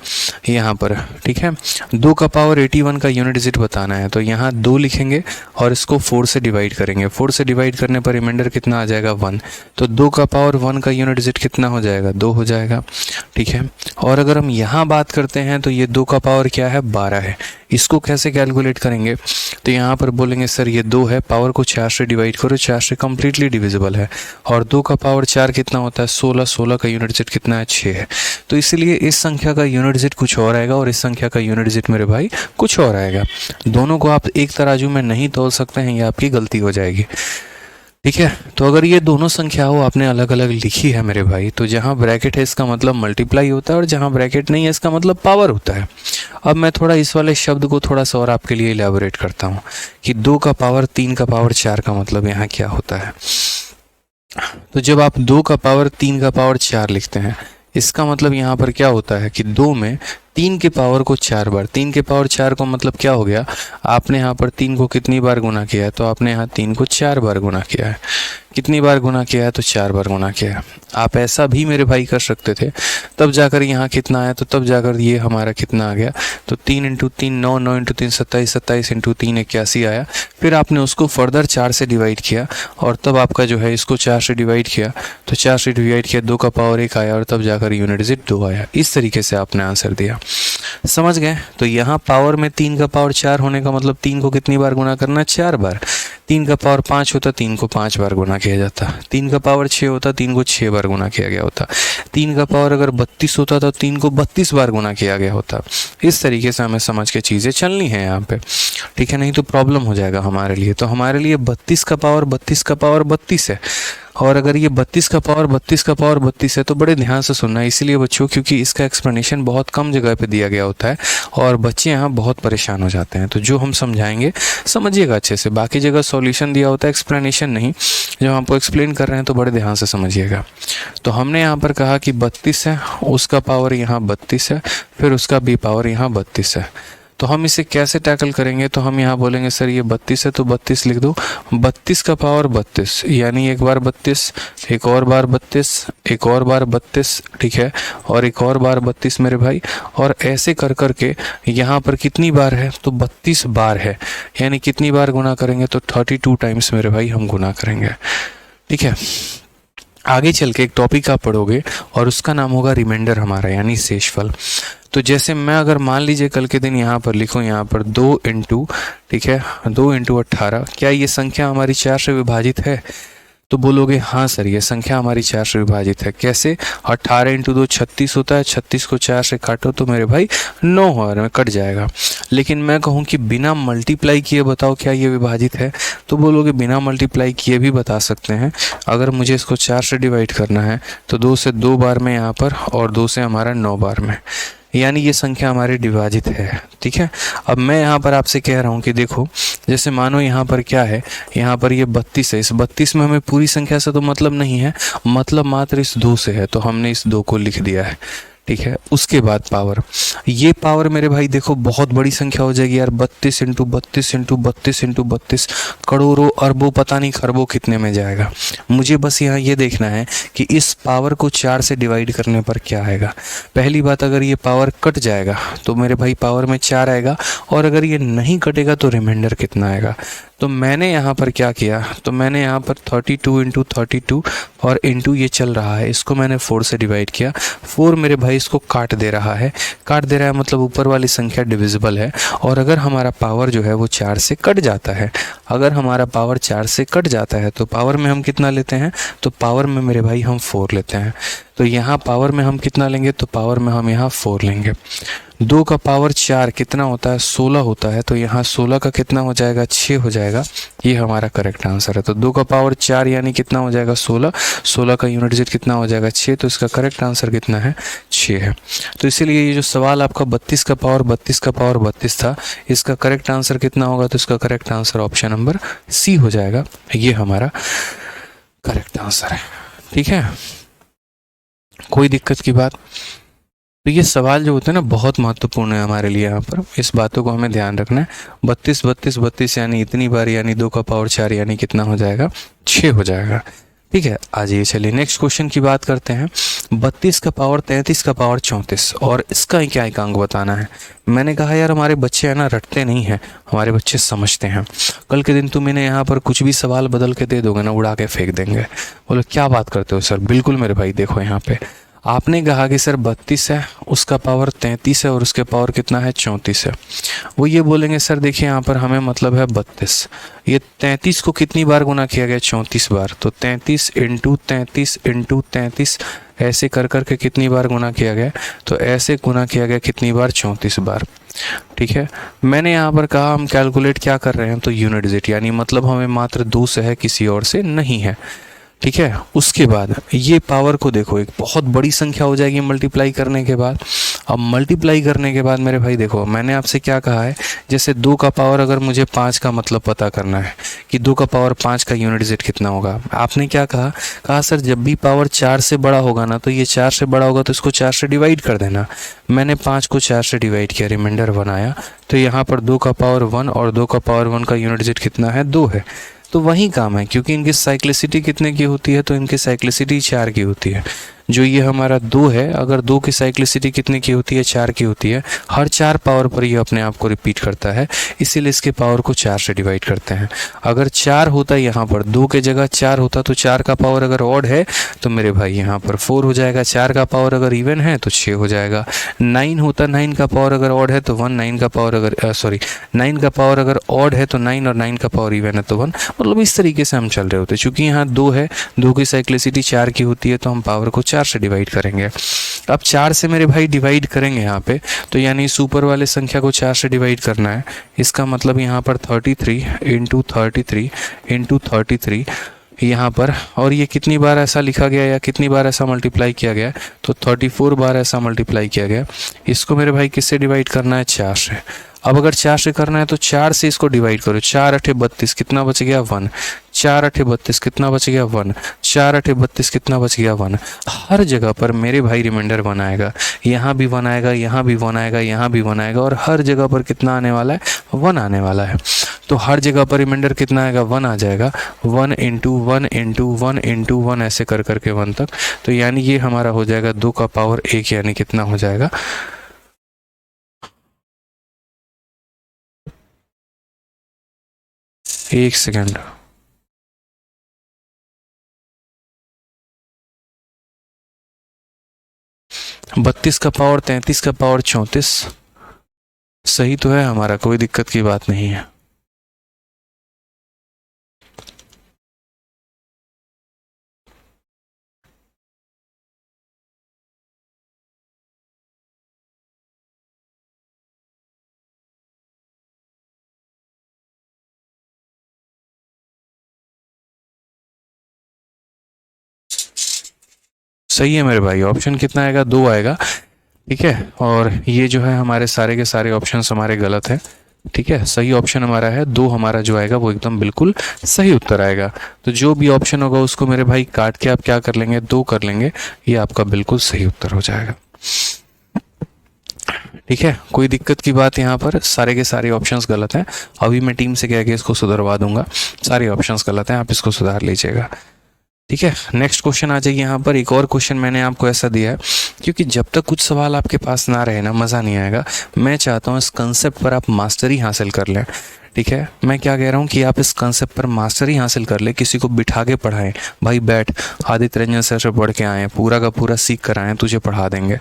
यहाँ पर। ठीक है, 2 का पावर 81 का यूनिट डिजिट बताना है, तो यहाँ 2 लिखेंगे और इसको 4 से डिवाइड करेंगे। 4 से डिवाइड करने पर रिमाइंडर कितना आ जाएगा, 1। तो 2 का पावर 1 का यूनिट डिजिट कितना हो जाएगा, 2 हो जाएगा। ठीक है, और अगर हम यहाँ बात करते हैं तो ये 2 का पावर क्या है, 12 है। इसको कैसे कैलकुलेट करेंगे? तो यहाँ पर बोलेंगे सर ये 2 है, पावर को 4 से डिवाइड करो, 4 से कम्प्लीटली डिविजिबल है। और 2 का पावर 4 कितना होता है, 16, 16 का यूनिट डिजिट कितना है, 6 है। तो इसलिए इस संख्या का यूनिट डिजिट कुछ और आएगा और इस संख्या का यूनिट डिजिट मेरे भाई कुछ और आएगा। दोनों को आप एक तराजू में नहीं तोल सकते हैं, ये आपकी गलती हो जाएगी। ठीक है, तो अगर ये दोनों संख्याओं आपने अलग अलग लिखी है मेरे भाई, तो जहाँ ब्रैकेट है इसका मतलब मल्टीप्लाई होता है और जहाँ ब्रैकेट नहीं है इसका मतलब पावर होता है। अब मैं थोड़ा इस वाले शब्द को थोड़ा सा और आपके लिए इलैबोरेट करता हूँ कि 2 का पावर 3 का पावर 4 का मतलब यहाँ क्या होता है। तो जब आप 2 का पावर 3 का पावर 4 लिखते हैं, इसका मतलब यहाँ पर क्या होता है कि 2 में 3 के पावर को 4 बार, 3 के पावर 4 को मतलब क्या हो गया, आपने यहाँ पर 3 को कितनी बार गुना किया है, तो आपने यहाँ 3 को 4 बार गुना किया है। कितनी बार गुना किया है, तो 4 बार गुना किया है। आप ऐसा भी मेरे भाई कर सकते थे, तब जाकर यहाँ कितना आया, तो तब जाकर ये हमारा कितना आ गया, तो 3 इंटू 3 9, 9 इंटू 3 27, 27 इंटू 3 81 आया। फिर आपने उसको फर्दर 4 से डिवाइड किया और तब आपका जो है इसको 4 से डिवाइड किया, तो 4 से डिवाइड किया, 2 का पावर 1 आया और तब जाकर यूनिट डिजिट 2 आया। इस तरीके से आपने आंसर दिया। समझ गए? तो यहाँ पावर में 3 का पावर 4 होने का मतलब 3 को कितनी बार गुना करना? 4 बार। 3 का पावर 5 होता, 3 को 5 बार गुना किया जाता। 3 का पावर 6 होता, 3 को 6 बार गुना किया गया होता। 3 का पावर अगर 32 होता तो 3 को 32 बार गुना किया गया होता। इस तरीके से हमें समझ के चीज़ें चलनी है यहाँ पे, ठीक है? नहीं तो प्रॉब्लम हो जाएगा हमारे लिए। तो हमारे लिए 32 का पावर 32 है, और अगर ये 32 का पावर 32 है तो बड़े ध्यान से सुनना है इसलिए बच्चों, क्योंकि इसका एक्सप्लेनेशन बहुत कम जगह पे दिया गया होता है और बच्चे यहाँ बहुत परेशान हो जाते हैं। तो जो हम समझाएंगे समझिएगा अच्छे से, बाकी जगह सॉल्यूशन दिया होता है, एक्सप्लेनेशन नहीं। जब आपको एक्सप्लेन कर रहे हैं तो बड़े ध्यान से समझिएगा। तो हमने यहाँ पर कहा कि 32 है, उसका पावर यहाँ 32 है, फिर उसका भी पावर यहाँ 32 है। तो हम इसे कैसे टैकल करेंगे? तो हम यहाँ बोलेंगे सर ये 32 है तो 32 लिख दो। 32 का पावर 32, यानी एक बार 32, एक और बार 32, एक और बार 32, ठीक है, और एक और बार 32 मेरे भाई। और ऐसे कर करके यहाँ पर कितनी बार है? तो 32 बार है, यानी कितनी बार गुना करेंगे? तो 32 टाइम्स मेरे भाई हम गुना करेंगे, ठीक है। आगे चल के एक टॉपिक आप पढ़ोगे और उसका नाम होगा रिमाइंडर हमारा, यानी शेषफल। तो जैसे मैं अगर मान लीजिए कल के दिन यहाँ पर लिखूँ, यहाँ पर 2 इंटू, ठीक है, 2 इंटू 18, क्या ये संख्या हमारी 4 से विभाजित है? तो बोलोगे हाँ सर ये संख्या हमारी 4 से विभाजित है। कैसे? 18 इंटू 2 36 होता है, 36 को 4 से काटो तो मेरे भाई 9 में कट जाएगा। लेकिन मैं कहूँ कि बिना मल्टीप्लाई किए बताओ क्या ये विभाजित है? तो बोलोगे बिना मल्टीप्लाई किए भी बता सकते हैं। अगर मुझे इसको 4 से डिवाइड करना है तो 2 से 2 बार में यहाँ पर, और 2 से हमारा 9 बार में, यानी ये संख्या हमारी विभाजित है, ठीक है। अब मैं यहाँ पर आपसे कह रहा हूँ कि देखो, जैसे मानो यहाँ पर क्या है, यहाँ पर ये 32 है, इस 32 में हमें पूरी संख्या से तो मतलब नहीं है, मतलब मात्र इस 2 से है, तो हमने इस 2 को लिख दिया है, ठीक है। उसके बाद पावर, ये पावर मेरे भाई देखो बहुत बड़ी संख्या हो जाएगी यार, 32 इंटू 32 इंटू 32 इंटू 32, करोड़ों अरबों पता नहीं खरबों कितने में जाएगा। मुझे बस यहाँ ये देखना है कि इस पावर को 4 से डिवाइड करने पर क्या आएगा। पहली बात, अगर ये पावर कट जाएगा तो मेरे भाई पावर में 4 आएगा, और अगर ये नहीं कटेगा तो रिमाइंडर कितना आएगा। तो मैंने यहाँ पर क्या किया, तो मैंने यहाँ पर 32 इंटू 32 और इंटू ये चल रहा है, इसको मैंने 4 से डिवाइड किया। 4 मेरे भाई इसको काट दे रहा है, काट दे रहा है मतलब ऊपर वाली संख्या डिविजिबल है। और अगर हमारा पावर जो है वो 4 से कट जाता है, अगर हमारा पावर 4 से कट जाता है तो पावर में हम कितना लेते हैं? तो पावर में मेरे भाई हम 4 लेते हैं। तो यहाँ पावर में हम कितना लेंगे? तो पावर में हम यहाँ 4 लेंगे। 2 का पावर 4 कितना होता है? 16 होता है, तो यहाँ 16 का कितना हो जाएगा? 6 हो जाएगा। ये हमारा करेक्ट आंसर है। तो 2 का पावर 4 यानी कितना हो जाएगा? 16। 16 का यूनिट डिजिट कितना हो जाएगा? 6। तो इसका करेक्ट आंसर कितना है? 6 है। तो इसीलिए ये जो सवाल आपका 32 का पावर 32 था, इसका करेक्ट आंसर कितना होगा? तो इसका correct answer option number C हो जाएगा। ये हमारा करेक्ट आंसर है, ठीक है। कोई दिक्कत की बात? तो ये सवाल जो होते हैं ना बहुत महत्वपूर्ण है हमारे लिए, यहाँ पर इस बातों को हमें ध्यान रखना है। 32 32 32 यानी इतनी बार, यानी 2 का पावर 4 यानी कितना हो जाएगा? 6 हो जाएगा, ठीक है। आज ये चलिए नेक्स्ट क्वेश्चन की बात करते हैं। 32 का पावर 33 का पावर 34, और इसका क्या एकांक बताना है। मैंने कहा यार हमारे बच्चे है ना रटते नहीं हैं, हमारे बच्चे समझते हैं। कल के दिन तुम इन्हें यहाँ पर कुछ भी सवाल बदल के दे दोगे ना, उड़ा के फेंक देंगे। बोलो क्या बात करते हो सर? बिल्कुल मेरे भाई, देखो यहाँ पे आपने कहा कि सर 32 है, उसका पावर 33 है और उसके पावर कितना है? 34 है। वो ये बोलेंगे सर देखिए यहाँ पर हमें मतलब है 32, ये 33 को कितनी बार गुना किया गया? 34 बार। तो 33 इंटू 33 इंटू 33 ऐसे कर करके कितनी बार गुना किया गया? तो ऐसे गुना किया गया कितनी बार? 34 बार, ठीक है। मैंने यहाँ पर कहा हम कैलकुलेट क्या कर रहे हैं? तो यूनिट डिजिट, यानी मतलब हमें मात्र 2 से है, किसी और से नहीं है, ठीक है। उसके बाद ये पावर को देखो, एक बहुत बड़ी संख्या हो जाएगी मल्टीप्लाई करने के बाद। अब मल्टीप्लाई करने के बाद मेरे भाई देखो, मैंने आपसे क्या कहा है, जैसे 2 का पावर अगर मुझे 5 का मतलब पता करना है कि 2 का पावर 5 का यूनिट डिजिट कितना होगा, आपने क्या कहा सर जब भी पावर 4 से बड़ा होगा ना, तो ये 4 से बड़ा होगा तो इसको 4 से डिवाइड कर देना। मैंने 5 को 4 से डिवाइड किया, रिमाइंडर बनाया। तो यहाँ पर 2 का पावर 1 और 2 का पावर 1 का यूनिट डिजिट कितना है? 2 है। तो वही काम है, क्योंकि इनकी साइक्लिसिटी कितने की होती है? तो इनकी साइक्लिसिटी 4 की होती है। जो ये हमारा 2 है, अगर 2 की साइक्लिसिटी कितने की होती है, 4 की होती है, हर 4 पावर पर ये अपने आप को रिपीट करता है, इसीलिए इसके पावर को 4 से डिवाइड करते हैं। अगर 4 होता है यहाँ पर, 2 के जगह 4 होता तो 4 का पावर अगर ऑड है तो मेरे भाई यहाँ पर 4 हो जाएगा, 4 का पावर अगर इवन है तो 6 हो जाएगा। 9 होता, 9 का पावर अगर ऑड है तो 1, 9 का पावर अगर 9 का पावर अगर ऑड है तो 9 और 9 का पावर इवन है तो 1। मतलब इस तरीके से हम चल रहे होते। चूंकि यहाँ 2 है, 2 की साइक्लिसिटी 4 की होती है तो हम पावर को 4 से डिवाइड करेंगे। अब 4 से मेरे भाई डिवाइड करेंगे यहाँ पे, तो यानी इस ऊपर वाले संख्या को 4 से डिवाइड करना है। इसका मतलब यहाँ पर 33 इंटू 33 इंटू 33 यहाँ पर, और ये कितनी बार ऐसा लिखा गया या कितनी बार ऐसा मल्टीप्लाई किया गया, तो 34 बार ऐसा मल्टीप्लाई किया गया। इसको मेरे भाई किससे डिवाइड करना है, 4 से। अब अगर 4 से करना है तो 4 से इसको डिवाइड करो, 4 8 32 कितना बच गया, 1। 4 8 32 कितना बच गया, 1। 4 8 32 कितना बच गया, 1। हर जगह पर मेरे भाई रिमाइंडर 1 आएगा, यहाँ भी 1 आएगा, यहाँ भी 1 आएगा, यहाँ भी 1 आएगा, और हर जगह पर कितना आने वाला है, 1 आने वाला है। तो हर जगह पर रिमाइंडर कितना आएगा, 1 आ जाएगा। 1 इंटू 1 इंटू 1 इंटू 1 ऐसे कर करके 1 तक। तो यानी ये हमारा हो जाएगा 2 का पावर 1, यानी कितना हो जाएगा, एक सेकेंड, 32 का पावर 33 का पावर 34। सही तो है हमारा, कोई दिक्कत की बात नहीं है। सही है मेरे भाई, ऑप्शन कितना आएगा, 2 आएगा। ठीक है, और ये जो है हमारे सारे के सारे ऑप्शंस हमारे गलत हैं। ठीक है, सही ऑप्शन हमारा है 2, हमारा जो आएगा वो एकदम बिल्कुल सही उत्तर आएगा। तो जो भी ऑप्शन होगा उसको मेरे भाई काट के आप क्या कर लेंगे, 2 कर लेंगे, ये आपका बिल्कुल सही उत्तर हो जाएगा। ठीक है, कोई दिक्कत की बात यहाँ पर, सारे के सारे ऑप्शंस गलत हैं। अभी मैं टीम से कह के इसको सुधरवा दूंगा, सारे ऑप्शंस गलत हैं, आप इसको सुधार लीजिएगा। ठीक है, नेक्स्ट क्वेश्चन आ जाइए। यहाँ पर एक और क्वेश्चन मैंने आपको ऐसा दिया है, क्योंकि जब तक कुछ सवाल आपके पास ना रहे ना, मज़ा नहीं आएगा। मैं चाहता हूँ इस कंसेप्ट पर आप मास्टरी हासिल कर लें। ठीक है, मैं क्या कह रहा हूँ कि आप इस कंसेप्ट पर मास्टरी हासिल कर ले, किसी को बिठा के पढ़ाएं, भाई बैठ आदित्य रंजन सर से पढ़ के आए, पूरा का पूरा सीख कर आए, तुझे पढ़ा देंगे।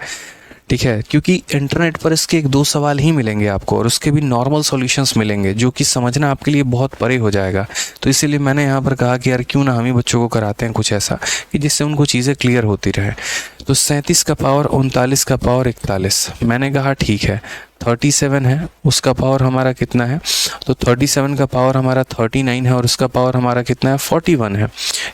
ठीक है, क्योंकि इंटरनेट पर इसके 1-2 सवाल ही मिलेंगे आपको, और उसके भी नॉर्मल सॉल्यूशंस मिलेंगे, जो कि समझना आपके लिए बहुत परे हो जाएगा। तो इसीलिए मैंने यहाँ पर कहा कि यार क्यों ना हम ही बच्चों को कराते हैं कुछ ऐसा कि जिससे उनको चीज़ें क्लियर होती रहे। तो 37 का पावर 39 का पावर 41, मैंने कहा ठीक है 37 है, उसका पावर हमारा कितना है, तो 37 का पावर हमारा 39 है, और उसका पावर हमारा कितना है, 41 है।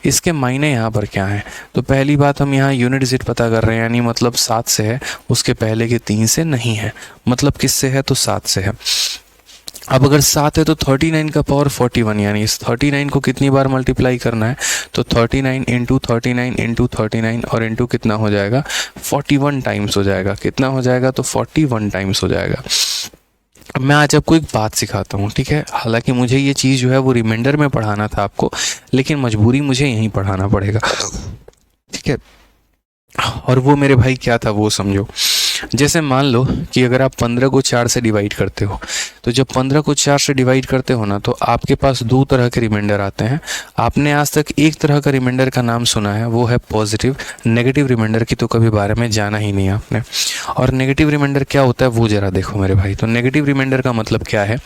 इसके मायने यहाँ पर क्या है, तो पहली बात हम यहाँ यूनिट डिजिट पता कर रहे हैं, यानी मतलब 7 से है, उसके पहले के 3 से नहीं है, मतलब किससे है, तो 7 से है। अब अगर 7 है तो 39 का पावर 41, यानी इस 39 को कितनी बार मल्टीप्लाई करना है, तो 39 इंटू 39 इंटू 39 और इंटू कितना हो जाएगा, 41 टाइम्स हो जाएगा। कितना हो जाएगा, तो 41 टाइम्स हो जाएगा। अब मैं आज आपको एक बात सिखाता हूँ। ठीक है, हालांकि मुझे ये चीज़ जो है वो रिमाइंडर में पढ़ाना था आपको, लेकिन मजबूरी मुझे यहीं पढ़ाना पड़ेगा। ठीक है, और वो मेरे भाई क्या था वो समझो। जैसे मान लो कि अगर आप 15 को 4 से डिवाइड करते हो, तो जब 15 को 4 से डिवाइड करते हो ना, तो आपके पास 2 तरह के रिमाइंडर आते हैं। आपने आज तक एक तरह का रिमाइंडर का नाम सुना है, वो है पॉजिटिव। नेगेटिव रिमाइंडर की तो कभी बारे में जाना ही नहीं आपने। और नेगेटिव रिमाइंडर क्या होता है वो ज़रा देखो मेरे भाई। तो नेगेटिव रिमाइंडर का मतलब क्या है,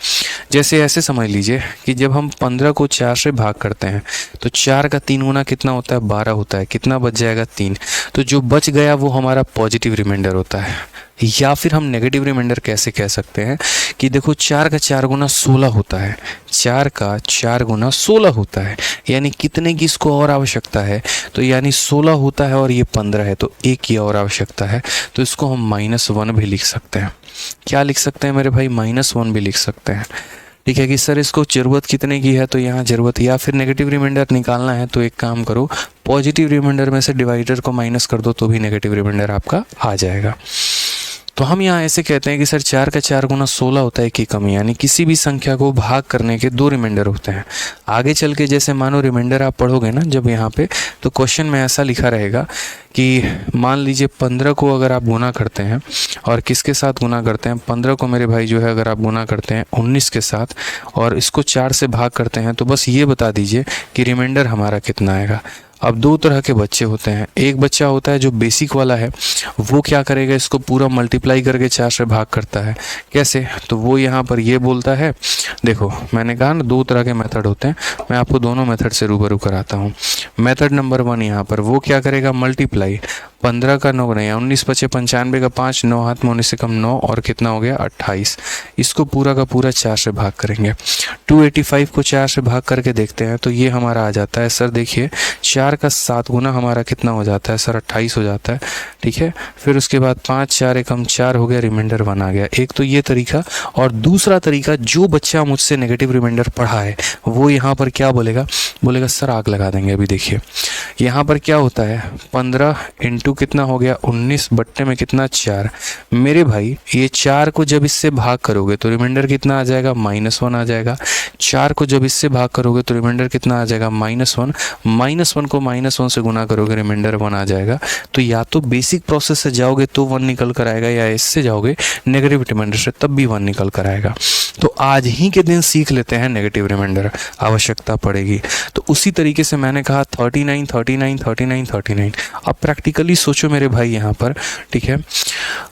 जैसे ऐसे समझ लीजिए कि जब हम 15 को 4 से भाग करते हैं तो 4 का 3 गुना कितना होता है, 12 होता है। कितना बच जाएगा, 3। तो जो बच गया वो हमारा पॉजिटिव रिमाइंडर होता है। या फिर हम नेगेटिव रिमाइंडर कैसे कह सकते हैं कि देखो 4 का 4 गुना 16 होता है, 4 का 4 गुना 16 होता है, यानी कितने की इसको और आवश्यकता है, तो यानी 16 होता है और ये 15 है, तो 1 की और आवश्यकता है। तो इसको हम -1 भी लिख सकते हैं। क्या लिख सकते हैं मेरे भाई, -1 भी लिख सकते हैं। ठीक है कि सर इसको ज़रूरत कितने की है, तो यहाँ ज़रूरत, या फिर नेगेटिव रिमाइंडर निकालना है तो एक काम करो, पॉजिटिव रिमाइंडर में से डिवाइडर को माइनस कर दो तो भी नेगेटिव रिमाइंडर आपका आ जाएगा। तो हम यहाँ ऐसे कहते हैं कि सर 4 का 4 गुना 16 होता है कि कम, यानी किसी भी संख्या को भाग करने के 2 रिमाइंडर होते हैं। आगे चल के जैसे मानो रिमाइंडर आप पढ़ोगे ना जब यहाँ पे, तो क्वेश्चन में ऐसा लिखा रहेगा कि मान लीजिए 15 को अगर आप गुना करते हैं और किसके साथ गुना करते हैं, 15 को मेरे भाई जो है अगर आप गुना करते हैं 19 के साथ और इसको 4 से भाग करते हैं, तो बस ये बता दीजिए कि रिमाइंडर हमारा कितना आएगा। अब दो तरह के बच्चे होते हैं, एक बच्चा होता है जो बेसिक वाला है, वो क्या करेगा, इसको पूरा मल्टीप्लाई करके 4 से भाग करता है। कैसे, तो वो यहाँ पर ये बोलता है, देखो मैंने कहा ना 2 तरह के मेथड होते हैं, मैं आपको दोनों मेथड से रूबरू कराता हूँ। मेथड नंबर 1 यहाँ पर वो क्या करेगा, मल्टीप्लाई 15 का 9 नहीं, 19 पचे 95 का 5, 9 हाथ में 19 से कम 9 और कितना हो गया 28, इसको पूरा का पूरा 4 से भाग करेंगे। 285 को 4 से भाग करके देखते हैं तो ये हमारा आ जाता है, सर देखिए 4 का 7 गुना हमारा कितना हो जाता है, सर 28 हो जाता है। ठीक है, फिर उसके बाद 5 4 एकम 4 हो गया, रिमाइंडर 1 आ गया। एक तो ये तरीका, और दूसरा तरीका जो बच्चा मुझसे नेगेटिव रिमाइंडर पढ़ा है वो यहाँ पर क्या बोलेगा, बोलेगा सर आग लगा देंगे। अभी देखिए यहाँ पर क्या होता है, 15 इंटू कितना हो गया 19 बट्टे में कितना 4। मेरे भाई ये 4 को जब इससे भाग करोगे तो रिमाइंडर कितना आ जाएगा, -1 आ जाएगा। 4 को जब इससे भाग करोगे तो रिमाइंडर कितना आ जाएगा, -1। -1 को -1 से गुना करोगे रिमाइंडर 1 आ जाएगा। तो या तो बेसिक प्रोसेस से जाओगे तो 1 निकल कर आएगा, या इससे जाओगे नेगेटिव रिमाइंडर से तब भी 1 निकल कर आएगा। तो आज ही के दिन सीख लेते हैं नेगेटिव रिमाइंडर, आवश्यकता पड़ेगी। तो उसी तरीके से मैंने कहा 39 39 39 39। अब प्रैक्टिकली सोचो मेरे भाई यहाँ पर, ठीक है,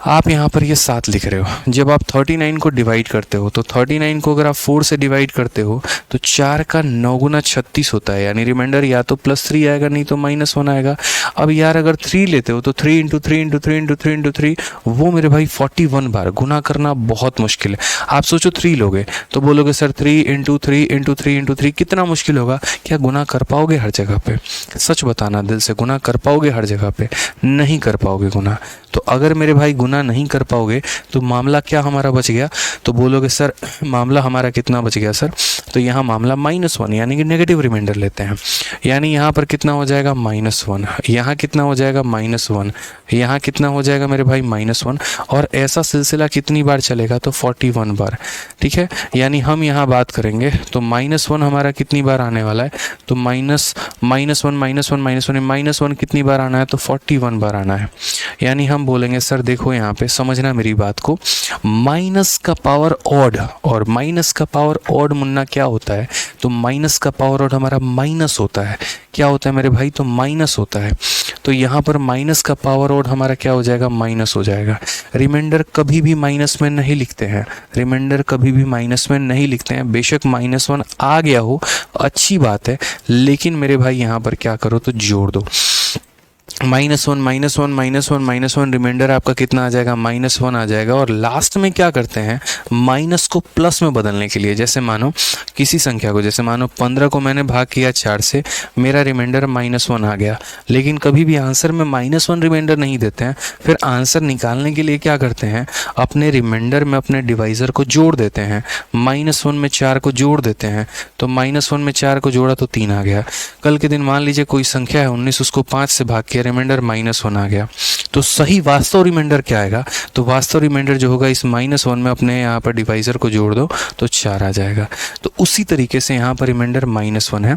आप यहाँ पर ये 7 लिख रहे हो, जब आप 39 को डिवाइड करते हो तो 39 को अगर आप 4 से डिवाइड करते हो तो 4 का 9 गुना 36 होता है, यानी रिमाइंडर या तो +3 आएगा नहीं तो -1 आएगा। अब यार अगर 3 लेते हो तो 3 इंटू 3 इंटू 3 इंटू 3 इंटू 3, वो मेरे भाई 41 बार गुना करना बहुत मुश्किल है। आप सोचो 3 लोगे तो बोलोगे सर 3 इंटू 3 इंटू 3 इंटू 3 कितना मुश्किल होगा, क्या गुना कर पाओगे हर जगह पे? सच बताना दिल से, गुना कर पाओगे हर जगह पे? नहीं कर पाओगे गुना। तो अगर मेरे भाई गुना नहीं कर पाओगे तो मामला क्या हमारा बच गया, तो बोलोगे सर मामला हमारा कितना बच गया सर, तो यहाँ मामला -1 यानी कि नेगेटिव रिमाइंडर लेते हैं। यानी यहाँ पर कितना हो जाएगा -1, यहाँ कितना हो जाएगा -1, यहाँ कितना हो जाएगा मेरे भाई -1, और ऐसा सिलसिला कितनी बार चलेगा, तो 41 बार। ठीक है, यानी हम यहाँ बात करेंगे तो -1 हमारा कितनी बार आने वाला है, तो -1 कितनी बार आना है, तो 41 बार आना है। यानी हम बोलेंगे सर देखो यहाँ पे समझना मेरी बात को, माइनस का पावर ऑड, और माइनस का पावर ऑड मुन्ना क्या होता है, तो माइनस का पावर ऑड हमारा माइनस होता है। क्या होता है मेरे भाई, तो माइनस होता है। तो यहाँ पर माइनस का पावर ऑड हमारा क्या हो जाएगा, माइनस हो जाएगा। रिमाइंडर कभी भी माइनस में नहीं लिखते हैं, रिमाइंडर कभी भी माइनस में नहीं लिखते हैं। बेशक -1 आ गया हो अच्छी बात है, लेकिन मेरे भाई यहाँ पर क्या करो, तो जोड़ दो। -1 रिमाइंडर आपका कितना आ जाएगा, -1 आ जाएगा। और लास्ट में क्या करते हैं, माइनस को प्लस में बदलने के लिए, जैसे मानो किसी संख्या को, जैसे मानो 15 को मैंने भाग किया 4 से, मेरा रिमाइंडर -1 आ गया, लेकिन कभी भी आंसर में -1 रिमाइंडर नहीं देते हैं। फिर आंसर निकालने के लिए क्या करते हैं, अपने रिमाइंडर में अपने डिवाइज़र को जोड़ देते हैं। -1 में 4 को जोड़ देते हैं, तो -1 में 4 को जोड़ा तो 3 आ गया। कल के दिन मान लीजिए कोई संख्या है 19, उसको 5 से भाग किया, रिमाइंडर -1 आ गया, तो सही वास्तव रिमाइंडर क्या आएगा, तो वास्तव रिमाइंडर जो होगा इस -1 में अपने यहाँ पर डिवाइजर को जोड़ दो तो 4 आ जाएगा। तो उसी तरीके से यहाँ पर रिमाइंडर -1 है।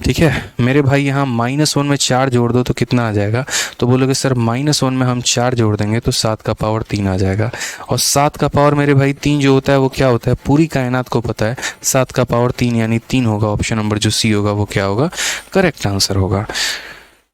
ठीक है मेरे भाई, यहाँ -1 में 4 जोड़ दो तो कितना आ जाएगा, तो बोलोगे सर -1 में हम 4 जोड़ देंगे तो 7 का पावर 3 आ जाएगा। और 7 का पावर मेरे भाई 3 जो होता है वो क्या होता है, पूरी कायनात को पता है 7 का पावर 3 यानी 3 होगा। ऑप्शन नंबर जो सी होगा वो क्या होगा, करेक्ट आंसर होगा।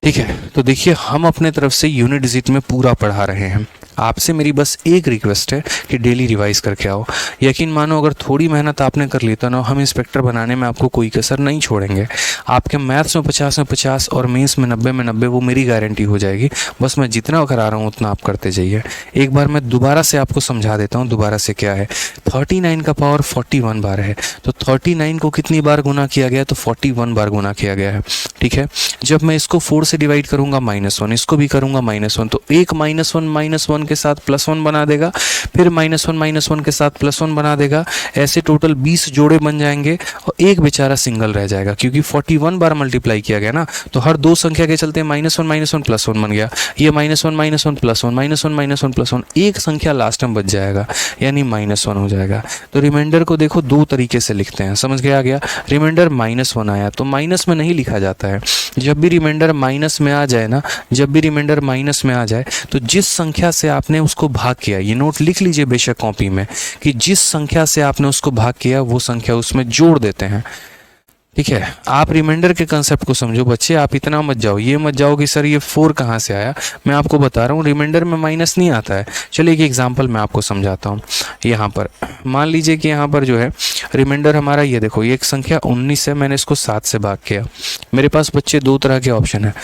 ठीक है, तो देखिए हम अपने तरफ से यूनिट डिजिट में पूरा पढ़ा रहे हैं। आपसे मेरी बस एक रिक्वेस्ट है कि डेली रिवाइज करके आओ। यकीन मानो अगर थोड़ी मेहनत आपने कर ली तो ना, हम इंस्पेक्टर बनाने में आपको कोई कसर नहीं छोड़ेंगे। आपके मैथ्स में 50 में 50 और मेंस में 90 में 90, वो मेरी गारंटी हो जाएगी। बस मैं जितना करा रहा हूँ उतना आप करते जाइए। एक बार मैं दोबारा से आपको समझा देता हूँ, दोबारा से क्या है। 39 का पावर 41 बार है, तो 39 को कितनी बार गुना किया गया, तो 41 बार गुना किया गया है। ठीक है, जब मैं इसको 4 से डिवाइड करूंगा -1, इसको भी करूंगा -1, तो एक -1 -1 के साथ +1 बना देगा, फिर -1 के साथ +1 बना देगा। ऐसे टोटल 20 जोड़े बन जाएंगे और एक बेचारा सिंगल रह जाएगा, क्योंकि 41 बार मल्टीप्लाई किया गया ना, तो हर दो संख्या के चलते -1 +1 बन गया। ये -1 +1 एक संख्या लास्ट में बच जाएगा, यानी -1 हो जाएगा। तो रिमाइंडर को देखो दो तरीके से लिखते हैं, समझ गया? आ गया रिमाइंडर -1 आया तो माइनस में नहीं लिखा जाता है। जब भी रिमाइंडर माइनस में आ जाए ना, जब भी रिमाइंडर माइनस में आ जाए तो जिस संख्या से आपने उसको भाग किया, ये नोट लिख लीजिए बेशक कॉपी में, कि जिस संख्या से आपने उसको भाग किया वो संख्या उसमें जोड़ देते हैं। ठीक है, आप रिमाइंडर के कंसेप्ट को समझो बच्चे, आप इतना मत जाओ, ये मत जाओ कि सर ये 4 कहाँ से आया। मैं आपको बता रहा हूँ रिमाइंडर में माइनस नहीं आता है। चलिए एक एग्जांपल मैं आपको समझाता हूँ। यहाँ पर मान लीजिए कि यहाँ पर जो है रिमाइंडर हमारा, ये देखो ये एक संख्या 19 है, मैंने इसको 7 से भाग किया। मेरे पास बच्चे दो तरह के ऑप्शन है।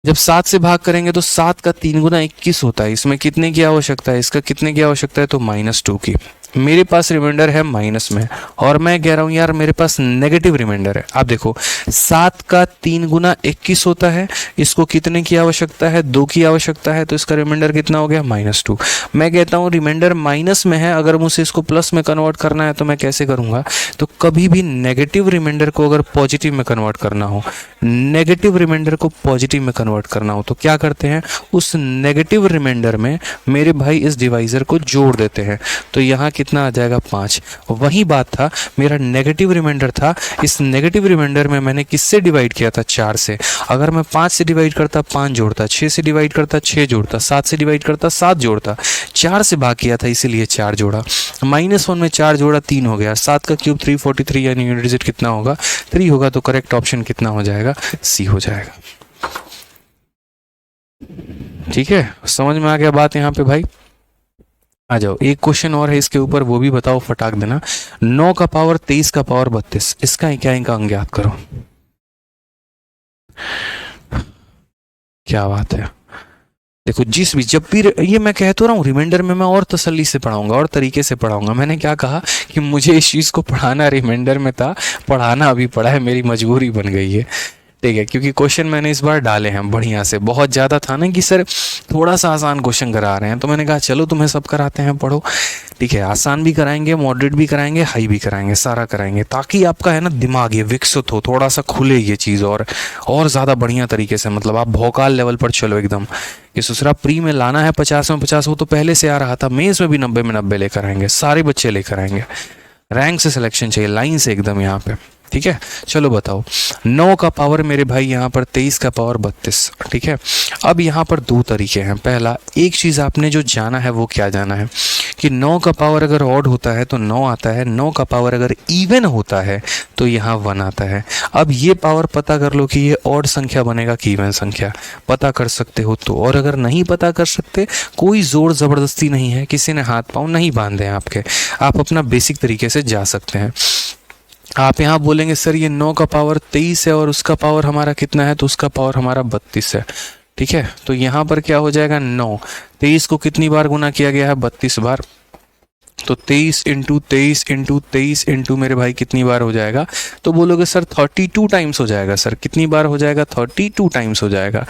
जब 7 से भाग करेंगे तो 7 का 3 गुना 21 होता है। इसमें कितने की आवश्यकता है? इसका कितने की आवश्यकता है? तो -2 की। मेरे पास रिमाइंडर है माइनस में, और मैं कह रहा हूँ यार मेरे पास नेगेटिव रिमाइंडर है। आप देखो 7 का 3 गुना 21 होता है, इसको कितने की आवश्यकता है? 2 की आवश्यकता है, तो इसका रिमाइंडर कितना हो गया? -2। मैं कहता हूँ रिमाइंडर माइनस में है, अगर मुझे इसको प्लस में कन्वर्ट करना है तो मैं कैसे करूँगा? तो कभी भी नेगेटिव रिमाइंडर को अगर पॉजिटिव में कन्वर्ट करना हो, नेगेटिव रिमाइंडर को पॉजिटिव में कन्वर्ट करना हो, तो क्या करते हैं? उस नेगेटिव रिमाइंडर में मेरे भाई इस डिवाइजर को जोड़ देते हैं। तो यहाँ कितना आ जाएगा? 5। वही बात था, मेरा नेगेटिव रिमाइंडर था, इस नेगेटिव रिमाइंडर में मैंने किससे डिवाइड किया था? 4 से। अगर मैं 5 से डिवाइड करता 5 जोड़ता, 6 से डिवाइड करता 6 जोड़ता, 7 से डिवाइड करता 7 जोड़ता, 4 से भाग किया था इसीलिए 4 जोड़ा। -1 में 4 जोड़ा 3 हो गया, 7 का क्यूब 343, यानी यूनिट डिजिट कितना होगा? 3 होगा। तो करेक्ट ऑप्शन कितना हो जाएगा? सी हो जाएगा। ठीक है, समझ में आ गया बात यहाँ पे भाई? आ जाओ, एक क्वेश्चन और है इसके ऊपर, वो भी बताओ, फटाक देना। 9 का पावर 23 का पावर 32, इसका क्या इनका अंक ज्ञात करो। क्या बात है। देखो जिस भी जब भी ये मैं कह तो रहा हूँ रिमाइंडर में मैं और तसल्ली से पढ़ाऊंगा और तरीके से पढ़ाऊंगा। मैंने क्या कहा कि मुझे इस चीज़ को पढ़ाना रिमाइंडर में था, पढ़ाना अभी पड़ा है, मेरी मजबूरी बन गई है। ठीक है, क्योंकि क्वेश्चन मैंने इस बार डाले हैं बढ़िया से। बहुत ज़्यादा था ना कि सर थोड़ा सा आसान क्वेश्चन करा रहे हैं, तो मैंने कहा चलो तुम्हें सब कराते हैं, पढ़ो। ठीक है, आसान भी कराएंगे, मॉडरेट भी कराएंगे, हाई भी कराएंगे, सारा कराएंगे, ताकि आपका है ना दिमाग ये विकसित हो, थोड़ा सा खुले ये चीज़ और ज़्यादा बढ़िया तरीके से। मतलब आप भौकाल लेवल पर चलो एकदम, कि सुसरा प्री में लाना है 50 में 50, वो तो पहले से आ रहा था। मेंस में भी 90 में 90 लेकर आएंगे, सारे बच्चे लेकर आएंगे। रैंक से सिलेक्शन चाहिए, लाइन से एकदम यहाँ पे। ठीक है, चलो बताओ। 9 का पावर मेरे भाई यहाँ पर 23 का पावर 32। ठीक है, अब यहाँ पर दो तरीके हैं। पहला, एक चीज़ आपने जो जाना है वो क्या जाना है कि 9 का पावर अगर ऑड होता है तो 9 आता है, 9 का पावर अगर इवन होता है तो यहाँ 1 आता है। अब ये पावर पता कर लो कि ये ऑड संख्या बनेगा कि इवन संख्या, पता कर सकते हो तो। और अगर नहीं पता कर सकते, कोई जोर ज़बरदस्ती नहीं है, किसी ने हाथ पाँव नहीं बांधे हैं आपके, आप अपना बेसिक तरीके से जा सकते हैं। आप यहाँ बोलेंगे सर ये 9 का पावर 23 है और उसका पावर हमारा कितना है? तो उसका पावर हमारा 32 है। ठीक है, तो यहाँ पर क्या हो जाएगा? 9, 23 को कितनी बार गुना किया गया है? 32 बार। तो 23 इंटू 23 इंटू 23 इंटू मेरे भाई कितनी बार हो जाएगा? तो बोलोगे सर 32 टाइम्स हो जाएगा। सर कितनी बार हो जाएगा? 32 टाइम्स हो जाएगा।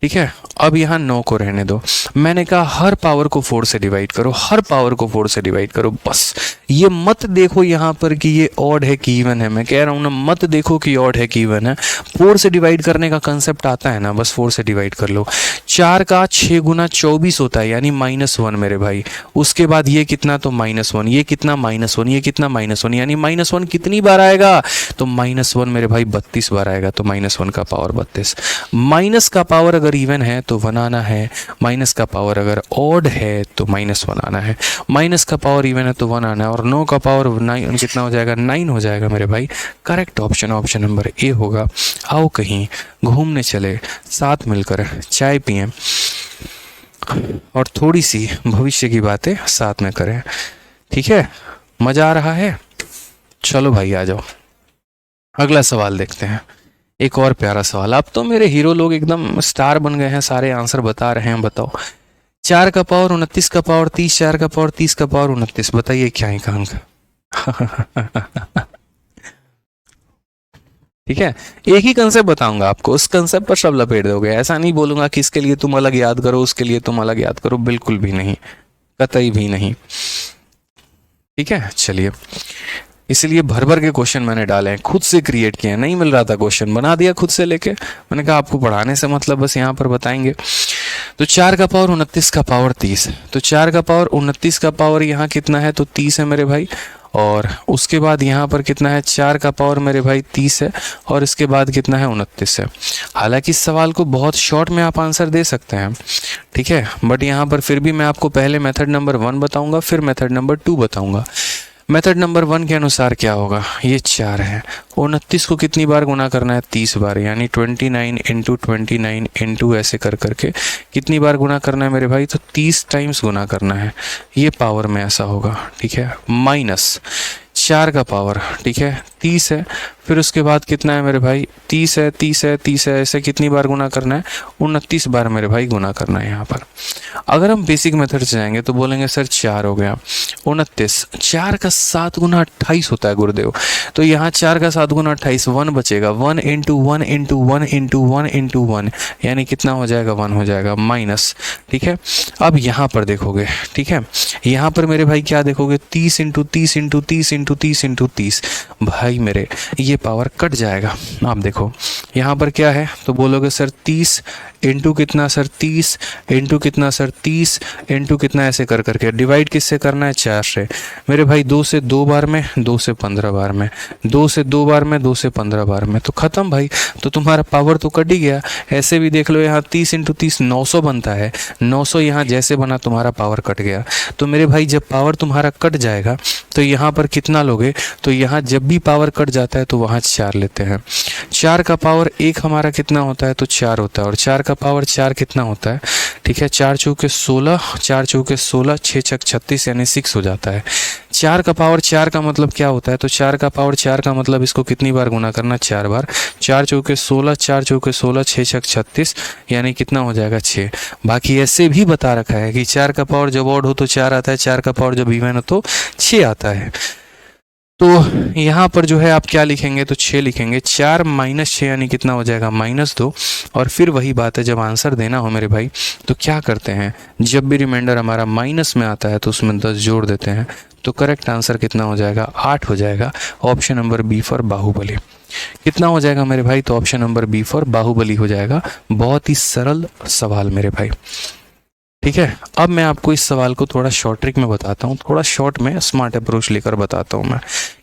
ठीक है, अब यहाँ 9 को रहने दो। मैंने कहा हर पावर को 4 से डिवाइड करो, हर पावर को 4 से डिवाइड करो। बस ये मत देखो यहाँ पर कि ये ऑड है कि इवन है। मैं कह रहा हूँ ना, मत देखो कि ऑड है कि इवन है। 4 से डिवाइड करने का कंसेप्ट आता है ना, बस 4 से डिवाइड कर लो। 4 का 6 गुना 24 होता है, यानी -1 मेरे भाई। उसके बाद ये कितना? तो -1, ये कितना? -1, ये कितना? -1, यानी -1 कितनी बार आएगा? तो -1 मेरे भाई 32 बार आएगा। तो -1 का पावर 32। माइनस का पावर अगर इवन है तो 1 आना है, माइनस का पावर अगर ऑड है तो -1 आना है, माइनस का पावर इवन है तो 1 आना है। और 9 का पावर 9 कितना हो जाएगा? 9 हो जाएगा मेरे भाई। Correct option option number A होगा। आओ कहीं घूमने चले, साथ मिलकर चाय पिएं और थोड़ी सी भविष्य की बातें साथ में करें। ठीक है, मजा आ रहा है? चलो भाई आ जाओ, अगला सवाल देखते हैं। एक और प्यारा सवाल। अब तो मेरे हीरो लोग एकदम स्टार बन गए हैं, सारे आंसर बता रहे हैं। बताओ, 4 का पावर 29 का पावर 30, 4 का पावर 30 का पावर 29, बताइए क्या है का अंक? ठीक है, एक ही कंसेप्ट बताऊंगा आपको, उस कंसेप्ट पर सब लपेट दोगे। ऐसा नहीं बोलूंगा कि इसके लिए तुम अलग याद करो, उसके लिए तुम अलग याद करो, बिल्कुल भी नहीं, कतई भी नहीं। ठीक है, चलिए, इसलिए भर भर के क्वेश्चन मैंने डाले हैं, खुद से क्रिएट किए हैं, नहीं मिल रहा था क्वेश्चन, बना दिया खुद से लेके। मैंने कहा आपको पढ़ाने से मतलब, बस यहाँ पर बताएंगे। तो 4 का पावर 29 का पावर 30, तो 4 का पावर 29 का पावर यहाँ कितना है, तो 30 है मेरे भाई। और उसके बाद यहाँ पर कितना है, 4 का पावर मेरे भाई 30 है, और इसके बाद कितना है, 29 है। हालांकि इस सवाल को बहुत शॉर्ट में आप आंसर दे सकते हैं, ठीक है, बट यहाँ पर फिर भी मैं आपको पहले मेथड नंबर 1 बताऊंगा, फिर मेथड नंबर 2 बताऊंगा। मेथड नंबर 1 के अनुसार क्या होगा, ये 4 है, 29 को कितनी बार गुना करना है, 30 बार, यानी 29 इंटू 29 इंटू ऐसे कर करके कितनी बार गुना करना है मेरे भाई, तो 30 टाइम्स गुना करना है, ये पावर में ऐसा होगा। ठीक है, माइनस 4 का पावर, ठीक है, 30 है, फिर उसके बाद कितना है मेरे भाई, 30 है, 30 है, 30 है, ऐसे कितनी बार गुना करना है, 29 बार मेरे भाई गुना करना है यहाँ पर। अगर हम बेसिक मेथड से जाएंगे तो बोलेंगे सर 4 हो गया, 29, 4 का 7 गुना 28 होता है गुरुदेव, तो यहाँ 4 का 7 गुना 28, 1 बचेगा, 1 इंटू 1 इंटू 1 इंटू 1 इंटू 1, यानी कितना हो जाएगा, 1 हो जाएगा, माइनस। ठीक है, अब यहाँ पर देखोगे, ठीक है, यहाँ पर मेरे भाई क्या देखोगे, 30 इंटू 30 इंटू 30 इंटू 30 इंटू 30, भाई मेरे ये पावर कट जाएगा। आप देखो यहाँ पर क्या है, तो बोलोगे सर 30 इंटू कितना सर, 30 इंटू कितना सर, 30 इंटू कितना, ऐसे कर करके डिवाइड किससे करना है, 4 से मेरे भाई, 2 से 2 बार में, 2 से 15 बार में, 2 से 2 बार में, 2 से 15 बार में, तो खत्म भाई, तो तुम्हारा पावर तो कट ही गया। ऐसे भी देख लो, यहाँ 30 इंटू 30 900 बनता है, 900 यहाँ जैसे बना तुम्हारा पावर कट गया। तो मेरे भाई जब पावर तुम्हारा कट जाएगा तो यहाँ पर कितना लोगे, तो यहाँ जब भी पावर कट जाता है तो वहाँ 4 लेते हैं। 4 का पावर 1 हमारा कितना होता है, तो 4 होता है, और 4 का पावर 4 कितना होता है, ठीक है, 4 चौके 16, 4 चौके 16, 6 छक 36, यानी 6 हो जाता है। 4 का पावर 4 का मतलब क्या होता है, तो 4 का पावर 4 का मतलब इसको कितनी बार गुना करना, 4 बार, 4 चौके 16, 4 चौके 16, 6 छक 36, यानी कितना हो जाएगा, 6। बाकी ऐसे भी बता रखा है कि 4 का पावर जब ऑड हो तो 4 आता है, 4 का पावर जब इवन हो तो 6 आता है। तो यहाँ पर जो है आप क्या लिखेंगे, तो 6 लिखेंगे, 4 माइनस 6 यानी कितना हो जाएगा, -2। और फिर वही बात है, जब आंसर देना हो मेरे भाई तो क्या करते हैं, जब भी रिमाइंडर हमारा माइनस में आता है तो उसमें 10 जोड़ देते हैं, तो करेक्ट आंसर कितना हो जाएगा, 8 हो जाएगा। Option number B for Baahubali. कितना हो जाएगा मेरे भाई, तो option number B for Baahubali हो जाएगा। बहुत ही सरल सवाल मेरे भाई, ठीक है। अब मैं आपको इस सवाल को थोड़ा शॉर्ट ट्रिक में बताता हूँ, थोड़ा शॉर्ट में स्मार्ट अप्रोच लेकर बताता हूँ मैं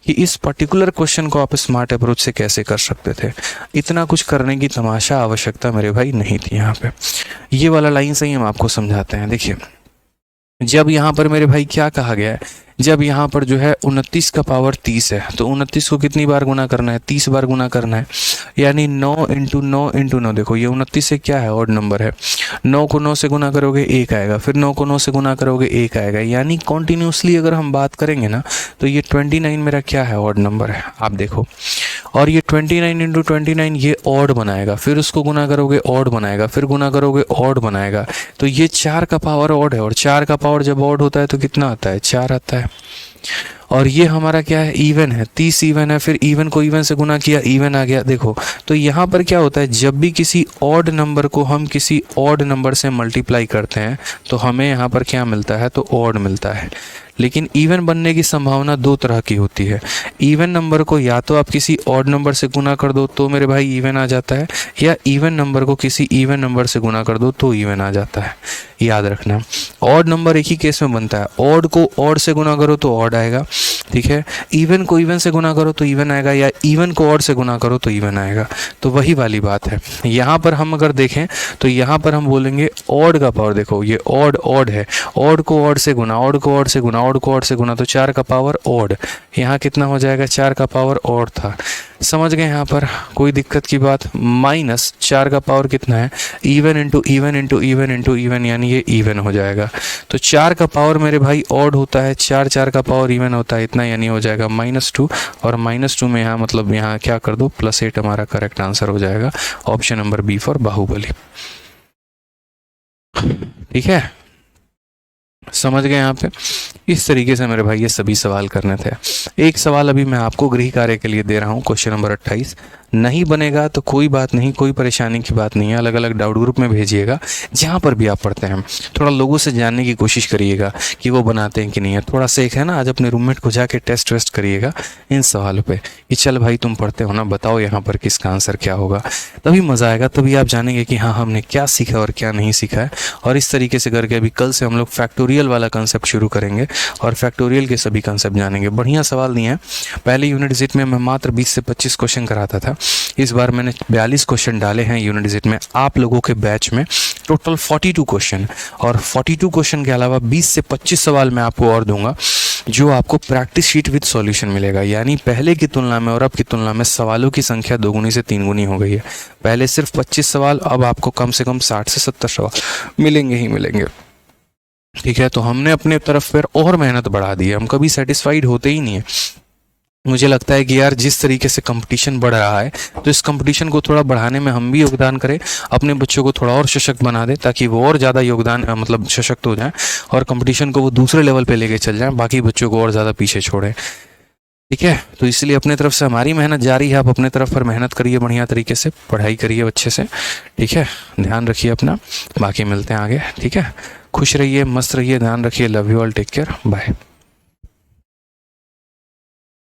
कि इस पर्टिकुलर क्वेश्चन को आप स्मार्ट अप्रोच से कैसे कर सकते थे। इतना कुछ करने की तमाशा आवश्यकता मेरे भाई नहीं थी यहाँ पे। ये वाला लाइन से ही हम आपको समझाते हैं। देखिए, जब यहाँ पर मेरे भाई क्या कहा गया है, जब यहाँ पर जो है 29 का पावर 30 है, तो 29 को कितनी बार गुना करना है, 30 बार गुना करना है, यानी 9 इंटू 9 इंटू 9। देखो ये 29 से क्या है, ऑड नंबर है, 9 को 9 से गुना करोगे 1 आएगा, फिर 9 को 9 से गुना करोगे 1 आएगा, यानी कॉन्टिन्यूसली अगर हम बात करेंगे ना तो ये 29 मेरा क्या है, ऑड नंबर है, आप देखो। और ये 29 इंटू 29 ये ऑड बनाएगा, फिर उसको गुना करोगे ऑड बनाएगा, फिर गुना करोगे ऑड बनाएगा, तो ये 4 का पावर ऑड है, और 4 का पावर जब ऑड होता है तो कितना आता है, 4 आता है। और ये हमारा क्या है, इवन है, 30 इवन है, फिर इवन को इवन से गुना किया, इवन आ गया। देखो तो यहाँ पर क्या होता है, जब भी किसी ऑड नंबर को हम किसी ऑड नंबर से मल्टीप्लाई करते हैं तो हमें यहाँ पर क्या मिलता है, तो ऑड मिलता है। लेकिन इवन बनने की संभावना दो तरह की होती है। इवन नंबर को या तो आप किसी ऑड नंबर से गुना कर दो तो मेरे भाई इवन आ जाता है, या इवन नंबर को किसी इवन नंबर से गुना कर दो तो इवन आ जाता है। याद रखना, ऑड नंबर एक ही केस में बनता है, ऑड को ऑड से गुना करो तो ऑड आएगा, ठीक है, इवन को इवन से गुना करो तो इवन आएगा, या इवन को ऑड से गुना करो तो इवन आएगा। तो वही वाली बात है। यहाँ पर हम अगर देखें तो यहाँ पर हम बोलेंगे ऑड का पावर, देखो ये ऑड ऑड है, ऑड को ऑड से गुना, ऑड को ऑड से गुना, ऑड को ऑड से गुना, तो 4 का पावर ऑड, यहाँ कितना हो जाएगा, 4 का पावर ऑड था। समझ गए यहाँ पर, कोई दिक्कत की बात। माइनस 4 का पावर कितना है, even into even into even into even, यानी ये इवन हो जाएगा। तो 4 का पावर मेरे भाई ऑड होता है, 4 का पावर इवन होता है, इतना, यानी हो जाएगा -2, और -2 में यहाँ मतलब यहाँ क्या कर दो, +8 हमारा करेक्ट आंसर हो जाएगा। Option number B for Baahubali, ठीक है। समझ गए यहाँ पे? इस तरीके से मेरे भाई ये सभी सवाल करने थे। एक सवाल अभी मैं आपको गृह कार्य के लिए दे रहा हूँ, क्वेश्चन नंबर 28। नहीं बनेगा तो कोई बात नहीं, कोई परेशानी की बात नहीं है, अलग अलग डाउट ग्रुप में भेजिएगा जहाँ पर भी आप पढ़ते हैं। थोड़ा लोगों से जानने की कोशिश करिएगा कि वो बनाते हैं कि नहीं है। थोड़ा सा एक है ना, आज अपने रूममेट को जाके टेस्ट वेस्ट करिएगा इन सवालों पे कि चल भाई तुम पढ़ते हो ना, बताओ यहाँ पर किसका आंसर क्या होगा। तभी मज़ा आएगा, तभी आप जानेंगे कि हाँ हमने क्या सीखा और क्या नहीं सीखा है। और इस तरीके से करके अभी कल से हम लोग फैक्टोरियल वाला कंसेप्ट शुरू करेंगे और फैक्टोरियल के सभी कंसेप्ट जानेंगे। बढ़िया सवाल दिए हैं। पहले यूनिट विजिट में मैं मात्र 20 से 25 क्वेश्चन कराता था, इस बार मैंने 42 क्वेश्चन डाले हैं यूनिट विजिट में। आप लोगों के बैच में टोटल 42 क्वेश्चन, और 42 क्वेश्चन के अलावा 20 से 25 सवाल मैं आपको और दूंगा, जो आपको प्रैक्टिस शीट विद सॉल्यूशन मिलेगा। यानी पहले की तुलना में और अब की तुलना में सवालों की संख्या 2 गुनी से 3 गुनी हो गई है। पहले सिर्फ 25 सवाल, अब आपको कम से कम 60 से 70 सवाल मिलेंगे ही मिलेंगे। ठीक है, तो हमने अपने तरफ पर और मेहनत बढ़ा दी है, हम कभी सेटिस्फाइड होते ही नहीं है। मुझे लगता है कि यार जिस तरीके से कंपटीशन बढ़ रहा है, तो इस कंपटीशन को थोड़ा बढ़ाने में हम भी योगदान करें, अपने बच्चों को थोड़ा और सशक्त बना दें, ताकि वो और ज़्यादा योगदान मतलब सशक्त हो जाएं और कंपटीशन को वो दूसरे लेवल पे लेके चल जाएं, बाकी बच्चों को और ज़्यादा पीछे छोड़ें। ठीक है, तो इसलिए अपने तरफ से हमारी मेहनत जारी है, आप अपने तरफ पर मेहनत करिए, बढ़िया तरीके से पढ़ाई करिए अच्छे से। ठीक है, ध्यान रखिए अपना, बाकी मिलते हैं आगे। ठीक है, खुश रहिए, मस्त रहिए, ध्यान रखिए। Love you all, take care, bye.